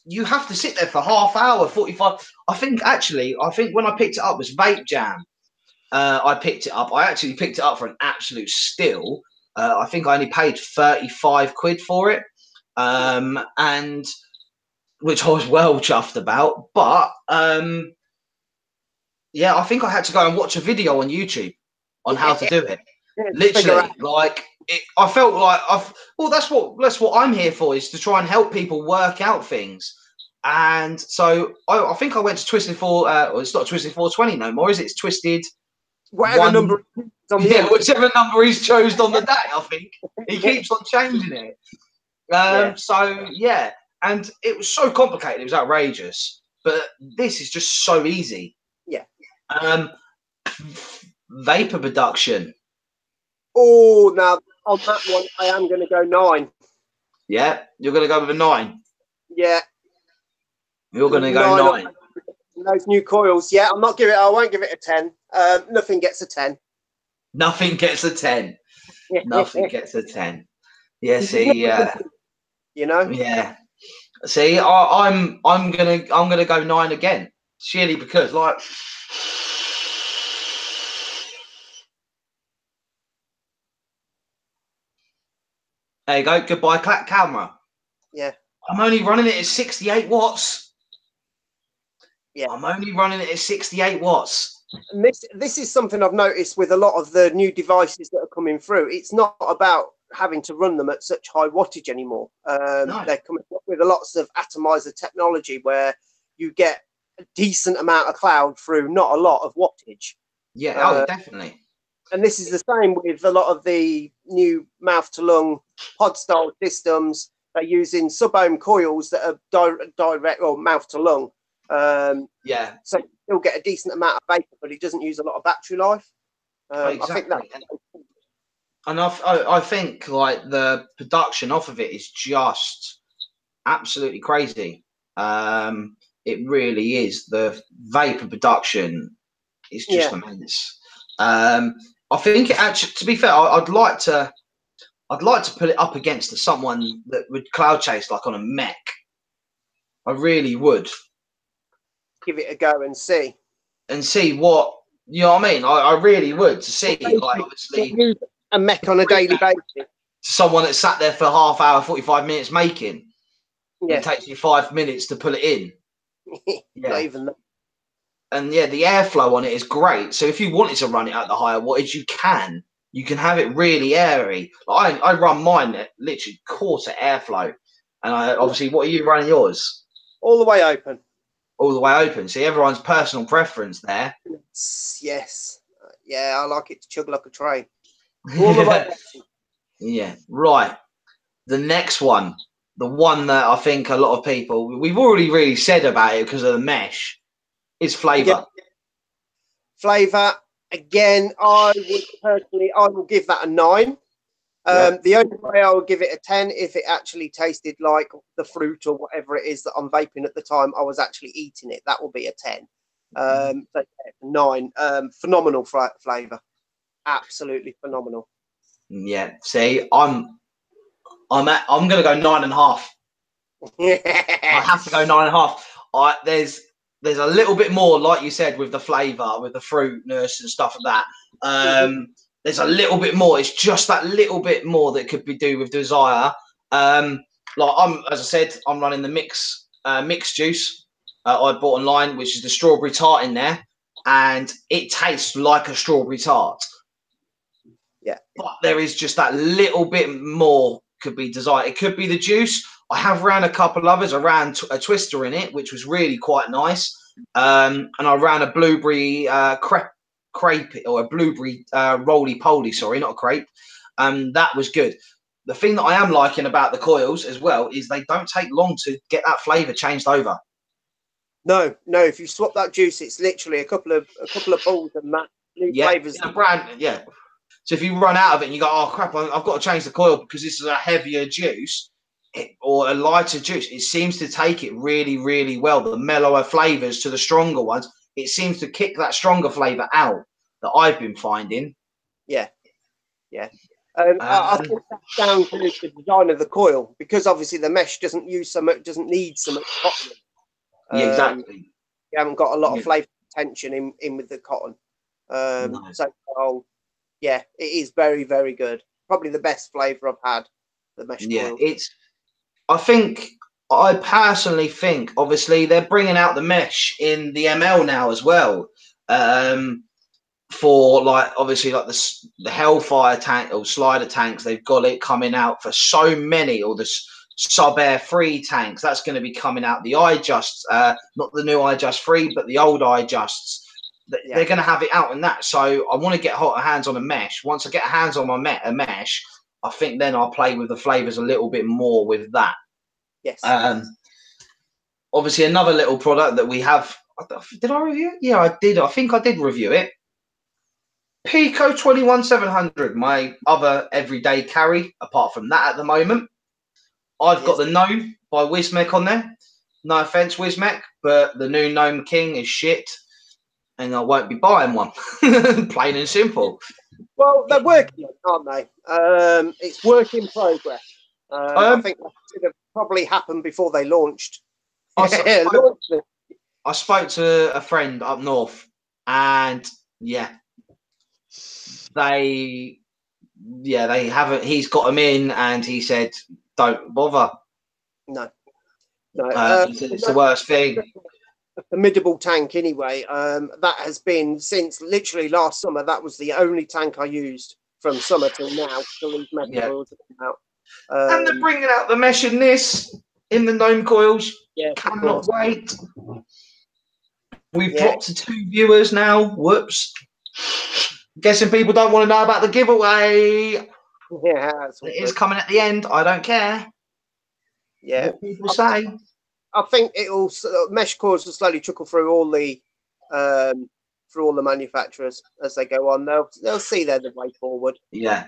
S1: You have to sit there for half hour, 45. I think when I picked it up was Vape Jam. I picked it up. I actually picked it up for an absolute steal. I think I only paid 35 quid for it. And which I was well chuffed about. But yeah, I think I had to go and watch a video on YouTube on how to do it. Literally, like I felt like that's what I'm here for, is to try and help people work out things. And so I think I went to Twisted 4. It's not Twisted 420 no more, is it? It's Twisted.
S2: Whatever number on the end.
S1: Whichever number he's chosen on the day, I think. He keeps on changing it. So, yeah. And it was so complicated. It was outrageous. But this is just so easy.
S2: Yeah.
S1: Vapor production.
S2: Oh, now, on that one, I am going to go 9.
S1: Yeah? You're going to go with a 9?
S2: Yeah.
S1: You're going to go 9.
S2: Those new coils. Yeah, I won't give it a 10. Nothing gets a 10.
S1: Nothing gets a 10. Nothing gets a 10. Yeah, see,
S2: you know?
S1: Yeah. See, I'm gonna go 9 again. Surely because like there you go, goodbye camera.
S2: Yeah.
S1: I'm only running it at 68 watts.
S2: Yeah.
S1: I'm only running it at 68 watts.
S2: And this is something I've noticed with a lot of the new devices that are coming through. It's not about having to run them at such high wattage anymore.
S1: No.
S2: They're coming up with lots of atomizer technology where you get a decent amount of cloud through not a lot of wattage.
S1: Yeah, definitely.
S2: And this is the same with a lot of the new mouth-to-lung pod-style systems. They're using sub-ohm coils that are direct or mouth-to-lung.
S1: Yeah.
S2: So you still get a decent amount of vapor, but it doesn't use a lot of battery life.
S1: Exactly.
S2: I think that.
S1: And I think like the production off of it is just absolutely crazy. It really is. The vapor production is just immense. I think it actually, to be fair, I'd like to put it up against someone that would cloud chase like on a mech. I really would.
S2: Give it a go and see.
S1: And see what, you know what I mean? I really would, to see like obviously
S2: a mech on a daily basis.
S1: Someone that sat there for half hour, 45 minutes making.
S2: Yeah.
S1: It takes you 5 minutes to pull it in. Yeah.
S2: Not even that.
S1: And yeah, the airflow on it is great. So if you wanted to run it at the higher wattage, you can. You can have it really airy. I run mine at literally quarter airflow. And obviously, what are you running yours?
S2: All the way open.
S1: All the way open. See, everyone's personal preference there.
S2: Yes. Yeah, I like it to chug like a train. All the way open.
S1: Yeah, right. The next one, the one that I think a lot of people, we've already really said about it because of the mesh, is flavour.
S2: Yeah. Flavour, again, I will give that a 9. The only way I would give it a 10 if it actually tasted like the fruit or whatever it is that I'm vaping at the time I was actually eating it. That will be a 10. So 9. Phenomenal flavour. Absolutely phenomenal.
S1: Yeah. See, I'm I'm going to go 9.5. I have to go 9.5. There's a little bit more, like you said, with the flavour, with the fruitness and stuff like that. There's a little bit more. It's just that little bit more that could be do with desire. Like as I said, I'm running the mixed juice I bought online, which is the strawberry tart in there, and it tastes like a strawberry tart.
S2: Yeah,
S1: but there is just that little bit more could be desired. It could be the juice. I have ran a couple others. I ran a twister in it, which was really quite nice. And I ran a blueberry crepe or a blueberry roly-poly. Sorry, not a crepe. That was good. The thing that I am liking about the coils as well is they don't take long to get that flavour changed over.
S2: No. If you swap that juice, it's literally a couple of balls and that new flavours.
S1: Yeah. So if you run out of it and you go, oh crap, I've got to change the coil because this is a heavier juice or a lighter juice, it seems to take it really, really well. The mellower flavours to the stronger ones, it seems to kick that stronger flavour out that I've been finding.
S2: Yeah. I think that's down to the design of the coil, because obviously the mesh doesn't need so much cotton.
S1: Yeah, exactly.
S2: You haven't got a lot of flavour tension in with the cotton.
S1: No.
S2: So, yeah, it is very, very good. Probably the best flavour I've had. The mesh coil.
S1: I personally think, obviously, they're bringing out the mesh in the ML now as well. For like, obviously, like the Hellfire tank or slider tanks, they've got it coming out for so many, or the sub-air free tanks. That's going to be coming out. The iJust, not the new iJust free, but the old iJusts. They're going to have it out in that. So I want to get hands on a mesh. Once I get hands on a mesh, I think then I'll play with the flavors a little bit more with that.
S2: Yes.
S1: Obviously, another little product that we have. Did I review it? Yeah, I did. I think I did review it. Pico 21700, my other everyday carry. Apart from that, at the moment, I've got the Gnome by Wismec on there. No offense, Wismec, but the new Gnome King is shit. And I won't be buying one. Plain and simple.
S2: Well, they're working on it, aren't they? It's work in progress. I think that should have probably happened before they launched.
S1: I spoke to a friend up north, and they haven't. He's got them in, and he said, "Don't bother."
S2: No.
S1: He said it's the worst thing.
S2: A formidable tank anyway. That has been since literally last summer. That was the only tank I used from summer till now. Till these mesh coils out.
S1: And they're bringing out the mesh in this, in the Gnome coils.
S2: Yeah,
S1: cannot wait. We've dropped to 2 viewers now. Whoops. Guessing people don't want to know about the giveaway.
S2: Yeah,
S1: it is coming at the end. I don't care.
S2: Yeah,
S1: what people say.
S2: I think it'll mesh coils will slowly trickle through all the manufacturers as they go on. They'll see they're the way forward.
S1: Yeah,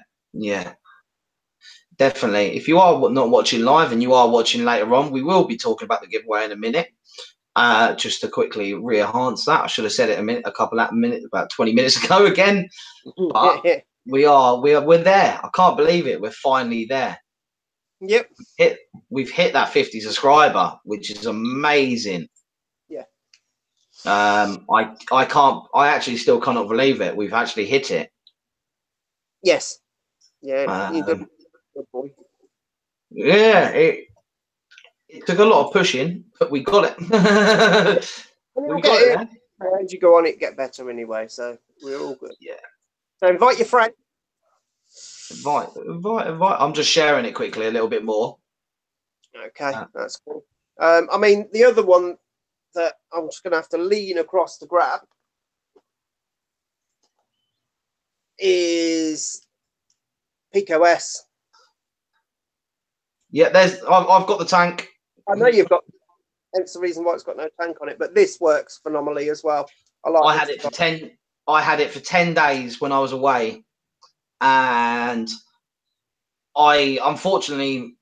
S1: definitely. If you are not watching live and you are watching later on, we will be talking about the giveaway in a minute. Just to quickly re-enhance that, I should have said it about 20 minutes ago again. But we're there. I can't believe it. We're finally there.
S2: Yep.
S1: We've hit that 50 subscriber, which is amazing.
S2: Yeah.
S1: I actually still cannot believe it. We've actually hit it.
S2: Yes. Yeah. You did. Good boy.
S1: Yeah. It took a lot of pushing, but we got it.
S2: we got it. As you go on, it get better anyway. So we're all good.
S1: Yeah.
S2: So invite your friend.
S1: Invite. I'm just sharing it quickly a little bit more.
S2: Okay, that's cool. I mean, the other one that I'm just going to have to lean across to grab is Pico S.
S1: Yeah, I've got the tank.
S2: I know you've got. Hence the reason why it's got no tank on it, but this works phenomenally as well. I had
S1: it for 10 days when I was away, and I unfortunately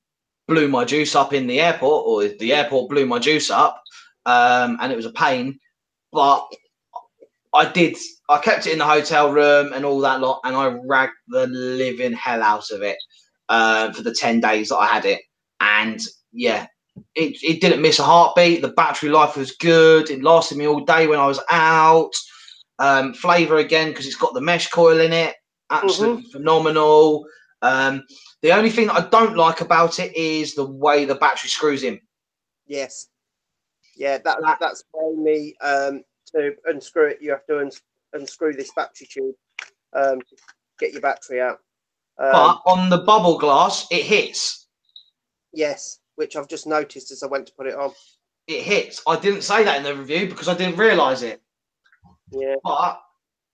S1: blew my juice up in the airport, or the airport blew my juice up, and it was a pain. But I kept it in the hotel room and all that lot, and I ragged the living hell out of it. for the 10 days that I had it. And yeah, it didn't miss a heartbeat. The battery life was good. It lasted me all day when I was out. Flavour again, because it's got the mesh coil in it. Absolutely phenomenal. The only thing that I don't like about it is the way the battery screws in.
S2: Yes. Yeah, that's mainly to unscrew it. You have to unscrew this battery tube to get your battery out.
S1: But on the bubble glass, it hits.
S2: Yes, which I've just noticed as I went to put it on.
S1: It hits. I didn't say that in the review because I didn't realise it.
S2: Yeah.
S1: But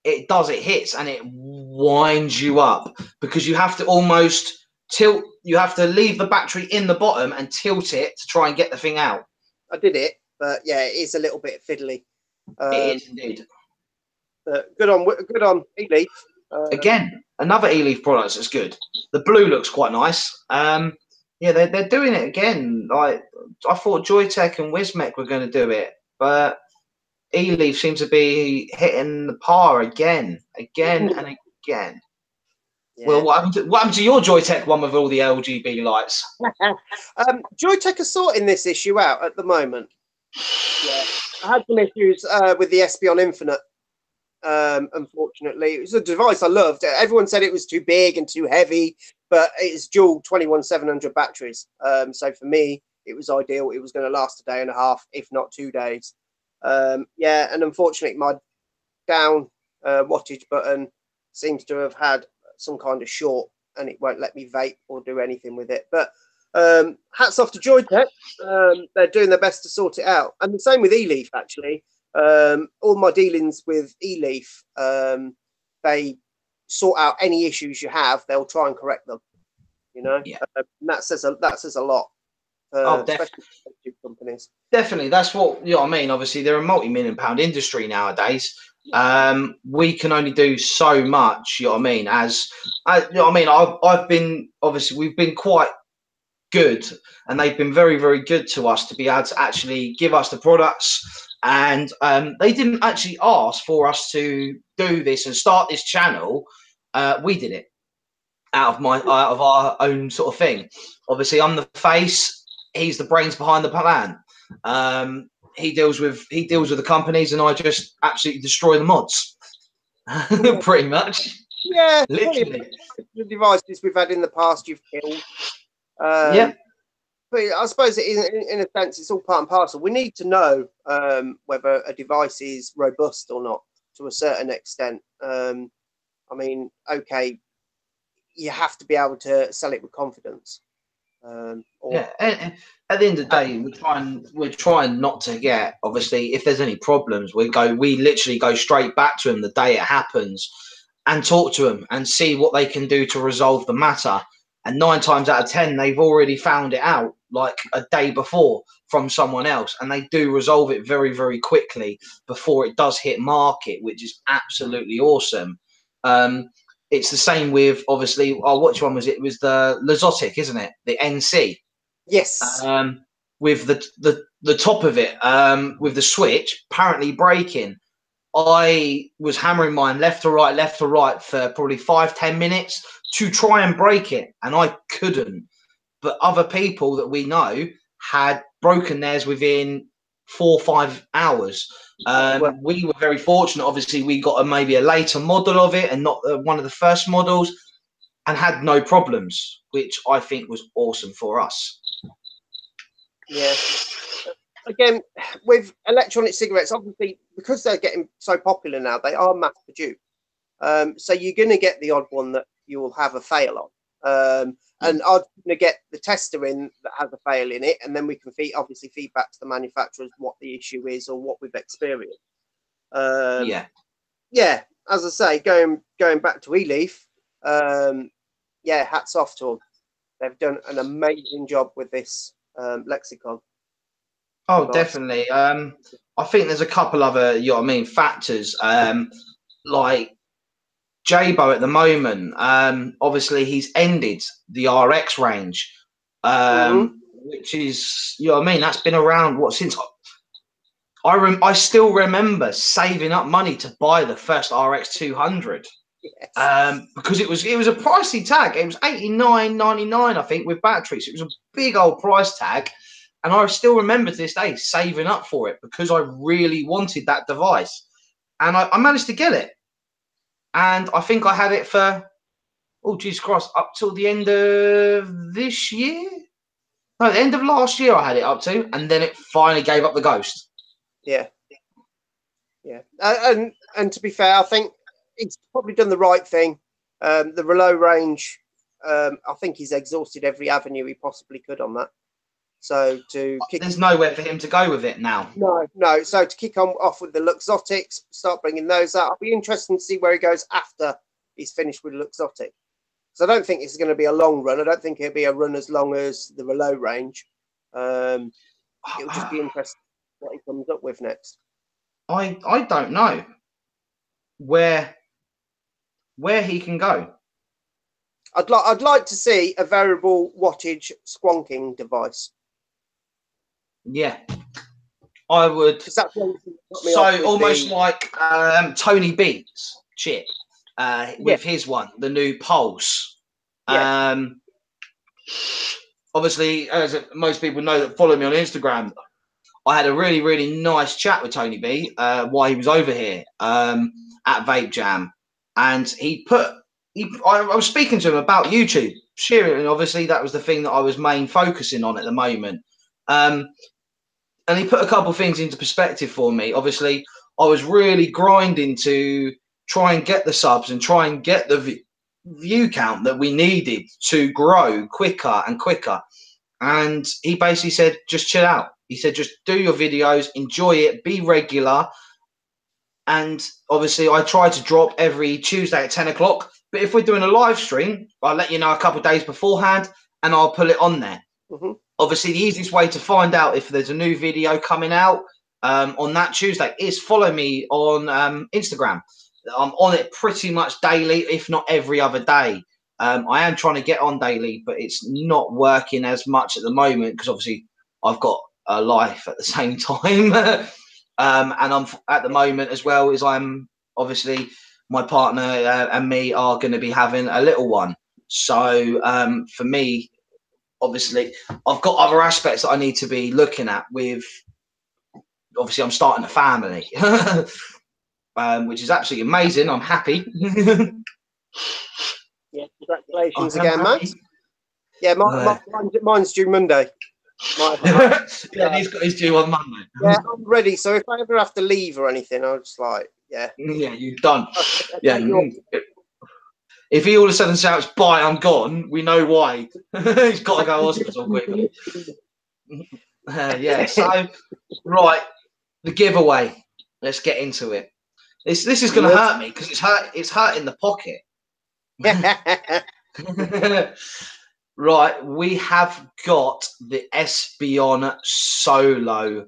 S1: it does. It hits and it winds you up because you have to almost tilt. You have to leave the battery in the bottom and tilt it to try and get the thing out.
S2: I did it, but yeah, it is a little bit fiddly.
S1: It is indeed.
S2: Good on eleaf.
S1: Again, another eleaf product that's good. The blue looks quite nice. Yeah, they're doing it again. Like I thought Joytech and Wismec were going to do it, but eleaf seems to be hitting the par again and again. Yeah. Well, what happened to your Joytech one with all the LGB lights?
S2: Joytech are sorting this issue out at the moment. Yeah, I had some issues with the Espion Infinite. Unfortunately, it was a device I loved. Everyone said it was too big and too heavy, but it's dual 21700 batteries. So for me, it was ideal. It was going to last a day and a half, if not 2 days. Yeah, and unfortunately, my down wattage button seems to have had some kind of short, and it won't let me vape or do anything with it. But hats off to Joytech. They're doing their best to sort it out, and the same with eleaf actually. All my dealings with eleaf, they sort out any issues you have. They'll try and correct them. You know, and that says a lot. Especially companies.
S1: Definitely, that's what I mean. Obviously, they're a multi-million-pound industry nowadays. We can only do so much. You know what I mean? I've been obviously we've been quite good, and they've been very, very good to us to be able to actually give us the products. And they didn't actually ask for us to do this and start this channel. We did it out of our own sort of thing. Obviously, I'm the face. He's the brains behind the plan. He deals with the companies, and I just absolutely destroy the mods. Pretty much.
S2: Yeah,
S1: literally.
S2: The devices we've had in the past, you've killed.
S1: Yeah.
S2: But I suppose it is, in a sense, it's all part and parcel. We need to know whether a device is robust or not to a certain extent. I mean, okay, you have to be able to sell it with confidence.
S1: Yeah, and at the end of the day, we're trying not to get. Obviously, if there's any problems, we literally go straight back to them the day it happens, and talk to them and see what they can do to resolve the matter. And 9 times out of 10, they've already found it out like a day before from someone else, and they do resolve it very, very quickly before it does hit market, which is absolutely awesome. It's the same with obviously. Oh, which one was it? It was the Lezotic, isn't it? The NC.
S2: Yes.
S1: With the top of it, with the switch apparently breaking. I was hammering mine left to right for probably 5-10 minutes to try and break it, and I couldn't. But other people that we know had broken theirs within 4 or 5 hours. We were very fortunate. Obviously, we got maybe a later model of it and not one of the first models, and had no problems, which I think was awesome for us.
S2: Yeah. Again, with electronic cigarettes, obviously, because they're getting so popular now, they are mass produced. So you're going to get the odd one that you will have a fail on. And I'm going to get the tester in that has a fail in it, and then we can obviously feed back to the manufacturers what the issue is or what we've experienced. Yeah, as I say, going back to eleaf, yeah, hats off to them. They've done an amazing job with this LEXICON.
S1: Oh, definitely. I think there's a couple other, factors. Like Jabo at the moment, obviously he's ended the RX range, which is, that's been around since I still remember saving up money to buy the first RX 200.
S2: Yes.
S1: Because it was a pricey tag. It was $89.99, I think, with batteries. It was a big old price tag, and I still remember to this day saving up for it because I really wanted that device, and I managed to get it. And I think I had it for, oh Jesus Christ, up till the end of this year. No, the end of last year I had it up to, and then it finally gave up the ghost.
S2: Yeah. Yeah. And to be fair, I think he's probably done the right thing. The reload range, I think he's exhausted every avenue he possibly could on that. So
S1: there's nowhere for him to go with it now.
S2: No. So to kick on off with the Luxottics, start bringing those out. I'll be interested to see where he goes after he's finished with Luxottic. So I don't think it's going to be a long run. I don't think it'll be a run as long as the reload range. It'll just be interesting what he comes up with next.
S1: I don't know where he can go.
S2: I'd like to see a variable wattage squonking device.
S1: Yeah, I would.
S2: That's
S1: so almost like Tony B's chip with his one, the new Pulse. Yeah. Obviously, as most people know that follow me on Instagram, I had a really, really nice chat with Tony B while he was over here at Vape Jam, and I was speaking to him about YouTube, sharing, and obviously that was the thing that I was main focusing on at the moment. And he put a couple of things into perspective for me. Obviously, I was really grinding to try and get the subs and try and get the view count that we needed to grow quicker and quicker. And he basically said, just chill out. He said, just do your videos, enjoy it, be regular. And obviously, I try to drop every Tuesday at 10 o'clock. But if we're doing a live stream, I'll let you know a couple of days beforehand and I'll put it on there. Mm-hmm. Obviously, the easiest way to find out if there's a new video coming out on that Tuesday is follow me on Instagram. I'm on it pretty much daily, if not every other day. I am trying to get on daily, but it's not working as much at the moment because obviously I've got a life at the same time. And I'm at the moment as well as I'm obviously my partner and me are going to be having a little one. So for me, obviously, I've got other aspects that I need to be looking at with, obviously, I'm starting a family, which is absolutely amazing. I'm happy.
S2: Yeah, congratulations again, mate. Yeah, mine's due Monday.
S1: Yeah, he's got his due on Monday.
S2: Yeah, I'm ready. So if I ever have to leave or anything, I'm just like, yeah.
S1: Yeah, you're done. Yeah. If he all of a sudden shouts, "Bye, I'm gone," we know why. He's got to go to hospital quickly. Yeah, so, right, the giveaway. Let's get into it. This is going to hurt me because it's hurting the pocket. Right, we have got the Espeon Solo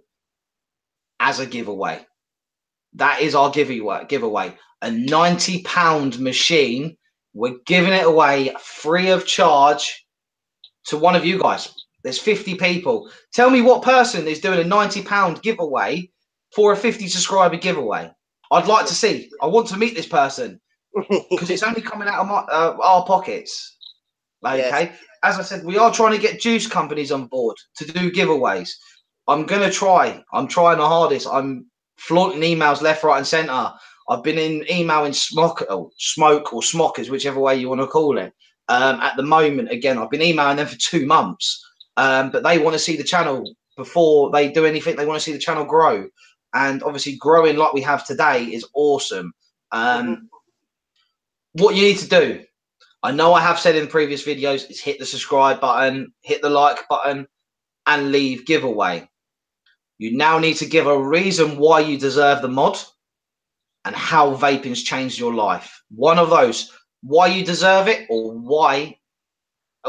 S1: as a giveaway. That is our giveaway. A £90 machine. We're giving it away free of charge to one of you guys. There's 50 people. Tell me what person is doing a £90 giveaway for a 50 subscriber giveaway. I'd like to see. I want to meet this person because it's only coming out of our pockets. Okay. Yes. As I said, we are trying to get juice companies on board to do giveaways. I'm going to try. I'm trying the hardest. I'm flaunting emails left, right, and centre. I've been emailing smoke or smockers, whichever way you want to call it. At the moment, again, I've been emailing them for 2 months, but they want to see the channel before they do anything. They want to see the channel grow, and obviously, growing like we have today is awesome. What you need to do, I know I have said in previous videos, is hit the subscribe button, hit the like button, and leave giveaway. You now need to give a reason why you deserve the mod and how vaping's changed your life. One of those, why you deserve it, or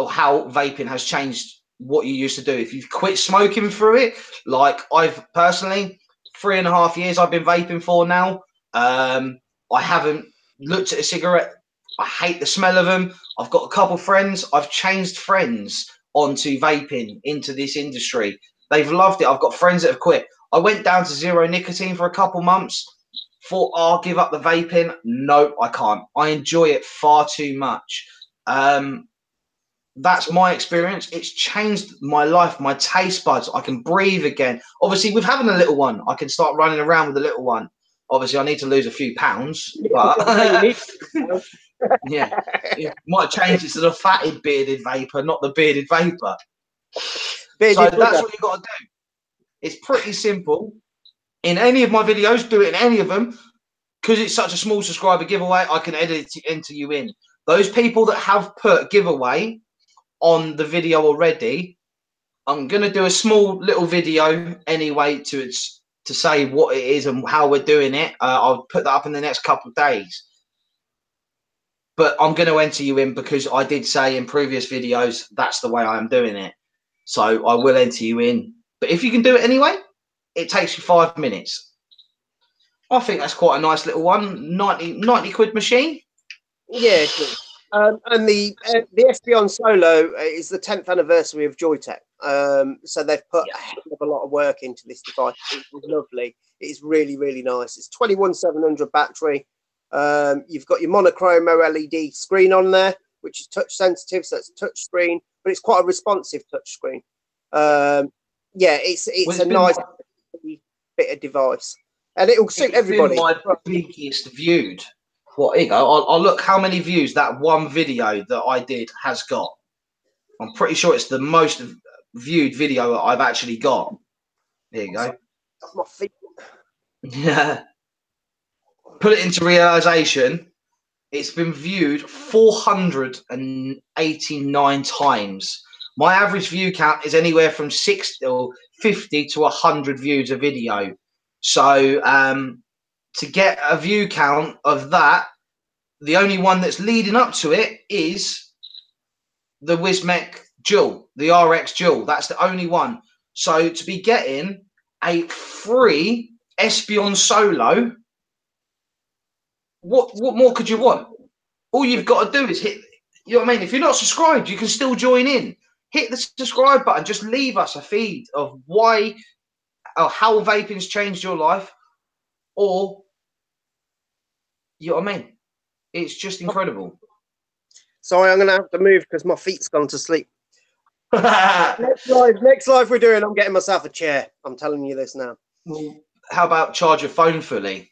S1: how vaping has changed what you used to do. If you've quit smoking through it, like I've personally, 3.5 years I've been vaping for now. I haven't looked at a cigarette. I hate the smell of them. I've got a couple friends. I've changed friends onto vaping, into this industry. They've loved it. I've got friends that have quit. I went down to 0 nicotine for a couple months. thought, oh, I'll give up the vaping. No, I can't. I enjoy it far too much. That's my experience. It's changed my life, my taste buds. I can breathe again. Obviously, with having a little one, I can start running around with a little one. Obviously, I need to lose a few pounds, but yeah, it might change it to the fatted bearded vapor, not the bearded vapor. So that's what you got to do. It's pretty simple. In any of my videos, do it in any of them. Because it's such a small subscriber giveaway, I can enter you in. Those people that have put giveaway on the video already, I'm going to do a small little video anyway to say what it is and how we're doing it. I'll put that up in the next couple of days. But I'm going to enter you in because I did say in previous videos that's the way I am doing it. So I will enter you in. But if you can do it anyway, it takes you 5 minutes. I think that's quite a nice little one. 90 quid machine.
S2: Yeah. And the Espeon Solo is the 10th anniversary of Joytech. So they've put a hell of a lot of work into this device. It's lovely. It's really, really nice. It's 21700 battery. You've got your monochrome OLED screen on there, which is touch sensitive, so it's a touch screen, but it's quite a responsive touch screen. Yeah, it's a nice bit of device. And it will suit everybody.
S1: My biggest viewed. What, here you go. I'll look how many views that one video that I did has got. I'm pretty sure it's the most viewed video that I've actually got. Here you go.
S2: That's my feet.
S1: Yeah. Put it into realization. It's been viewed 489 times. My average view count is anywhere from 60 or 50 to 100 views a video. So to get a view count of that, the only one that's leading up to it is the Wismec Dual, the RX Dual. That's the only one. So to be getting a free Espeon Solo, what more could you want? All you've got to do is hit, you know what I mean? If you're not subscribed, you can still join in. Hit the subscribe button. Just leave us a feed of why or how vaping's changed your life, or, you know what I mean? It's just incredible.
S2: Sorry, I'm going to have to move because my feet's gone to sleep. Next live we're doing, I'm getting myself a chair. I'm telling you this now.
S1: Well, how about charge your phone fully?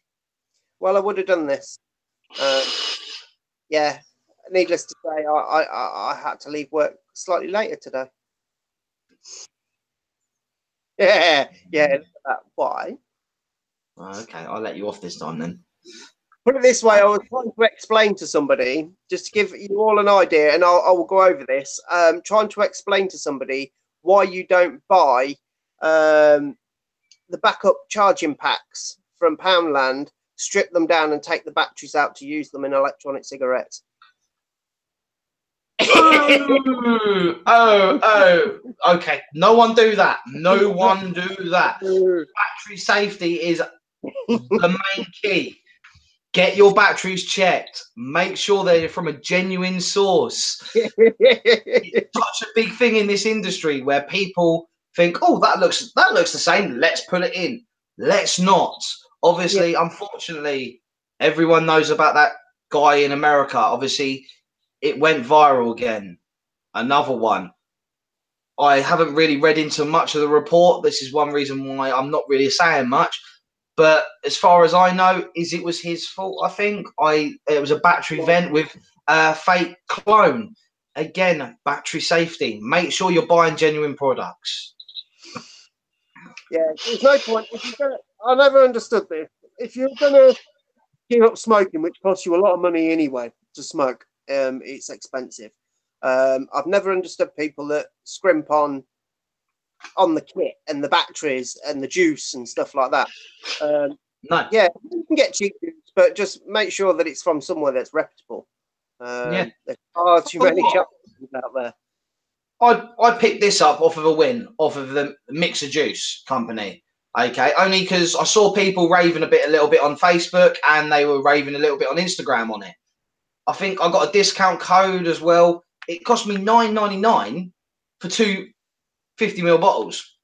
S2: Well, I would have done this. Yeah, needless to say, I had to leave work slightly later today. Yeah. Why?
S1: Okay, I'll let you off this time then.
S2: Put it this way, I was trying to explain to somebody, just to give you all an idea, and I will go over this, trying to explain to somebody why you don't buy the backup charging packs from Poundland, strip them down and take the batteries out to use them in electronic cigarettes.
S1: Okay. No one do that. No one do that. Battery safety is the main key. Get your batteries checked. Make sure they're from a genuine source. It's such a big thing in this industry where people think, oh, that looks the same. Let's put it in. Let's not. Obviously, unfortunately, everyone knows about that guy in America. Obviously, it went viral again. Another one. I haven't really read into much of the report. This is one reason why I'm not really saying much. But as far as I know, it was his fault, I think. It was a battery vent with a fake clone. Again, battery safety. Make sure you're buying genuine products.
S2: Yeah, there's no point. I never understood this. If you're going to give up smoking, which costs you a lot of money anyway to smoke, it's expensive. I've never understood people that scrimp on the kit and the batteries and the juice and stuff like that.
S1: No.
S2: Yeah, you can get cheap juice, but just make sure that it's from somewhere that's reputable. There's far too many shops out there.
S1: I picked this up off of the Mixer Juice company. Okay, only because I saw people raving a little bit on Facebook, and they were raving a little bit on Instagram on it. I think I got a discount code as well. It cost me $9.99 for 2 50ml bottles.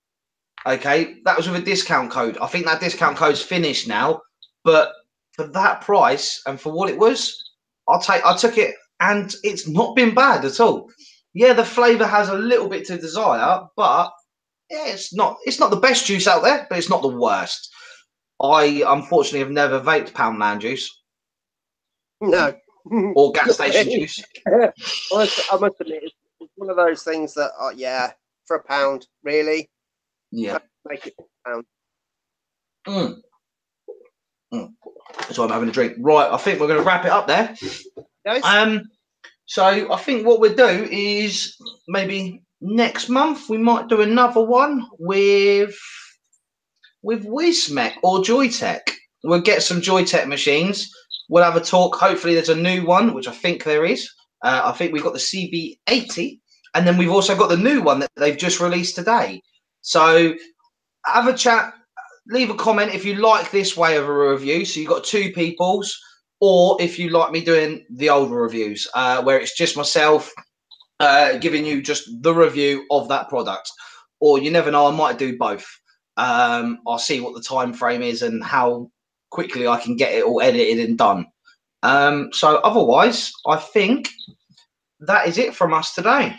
S1: Okay, that was with a discount code. I think that discount code's finished now, but for that price and for what it was, I took it, and it's not been bad at all. Yeah, the flavour has a little bit to desire, but yeah, it's not the best juice out there, but it's not the worst. I unfortunately have never vaped Poundland juice.
S2: No.
S1: Or gas station juice.
S2: I must admit, it's one of those things that, yeah, for £1, really.
S1: Yeah.
S2: Make it £1.
S1: So I'm having a drink. Right, I think we're going to wrap it up there.
S2: Nice.
S1: So I think what we'll do is maybe next month we might do another one with Wismec or Joytech. We'll get some Joytech machines. We'll have a talk. Hopefully there's a new one, which I think there is. I think we've got the CB80, and then we've also got the new one that they've just released today. So have a chat. Leave a comment if you like this way of a review. So you've got two people's, or if you like me doing the older reviews, where it's just myself giving you just the review of that product. Or you never know, I might do both. I'll see what the time frame is and how quickly I can get it all edited and done. So otherwise, I think that is it from us today.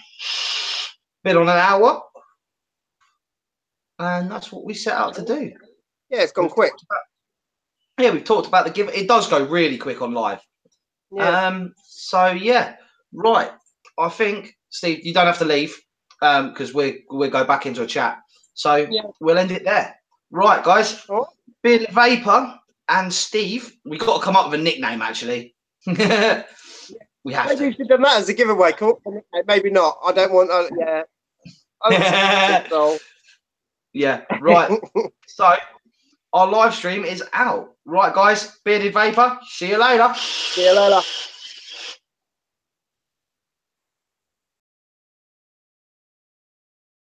S1: Been on an hour, and that's what we set out to do.
S2: Yeah, it's gone quick.
S1: We've talked about the give. It does go really quick on live. Yeah. So yeah, right. I think Steve, you don't have to leave because we'll go back into a chat. So we'll end it there. Right, guys.
S2: Oh.
S1: Bearded Vapor and Steve. We've got to come up with a nickname, actually. We have
S2: Maybe you should have done that as a giveaway. Cool. Maybe not. I don't want.
S1: Yeah. Right. So our live stream is out. Right, guys. Bearded Vapor. See you later.
S2: See you later.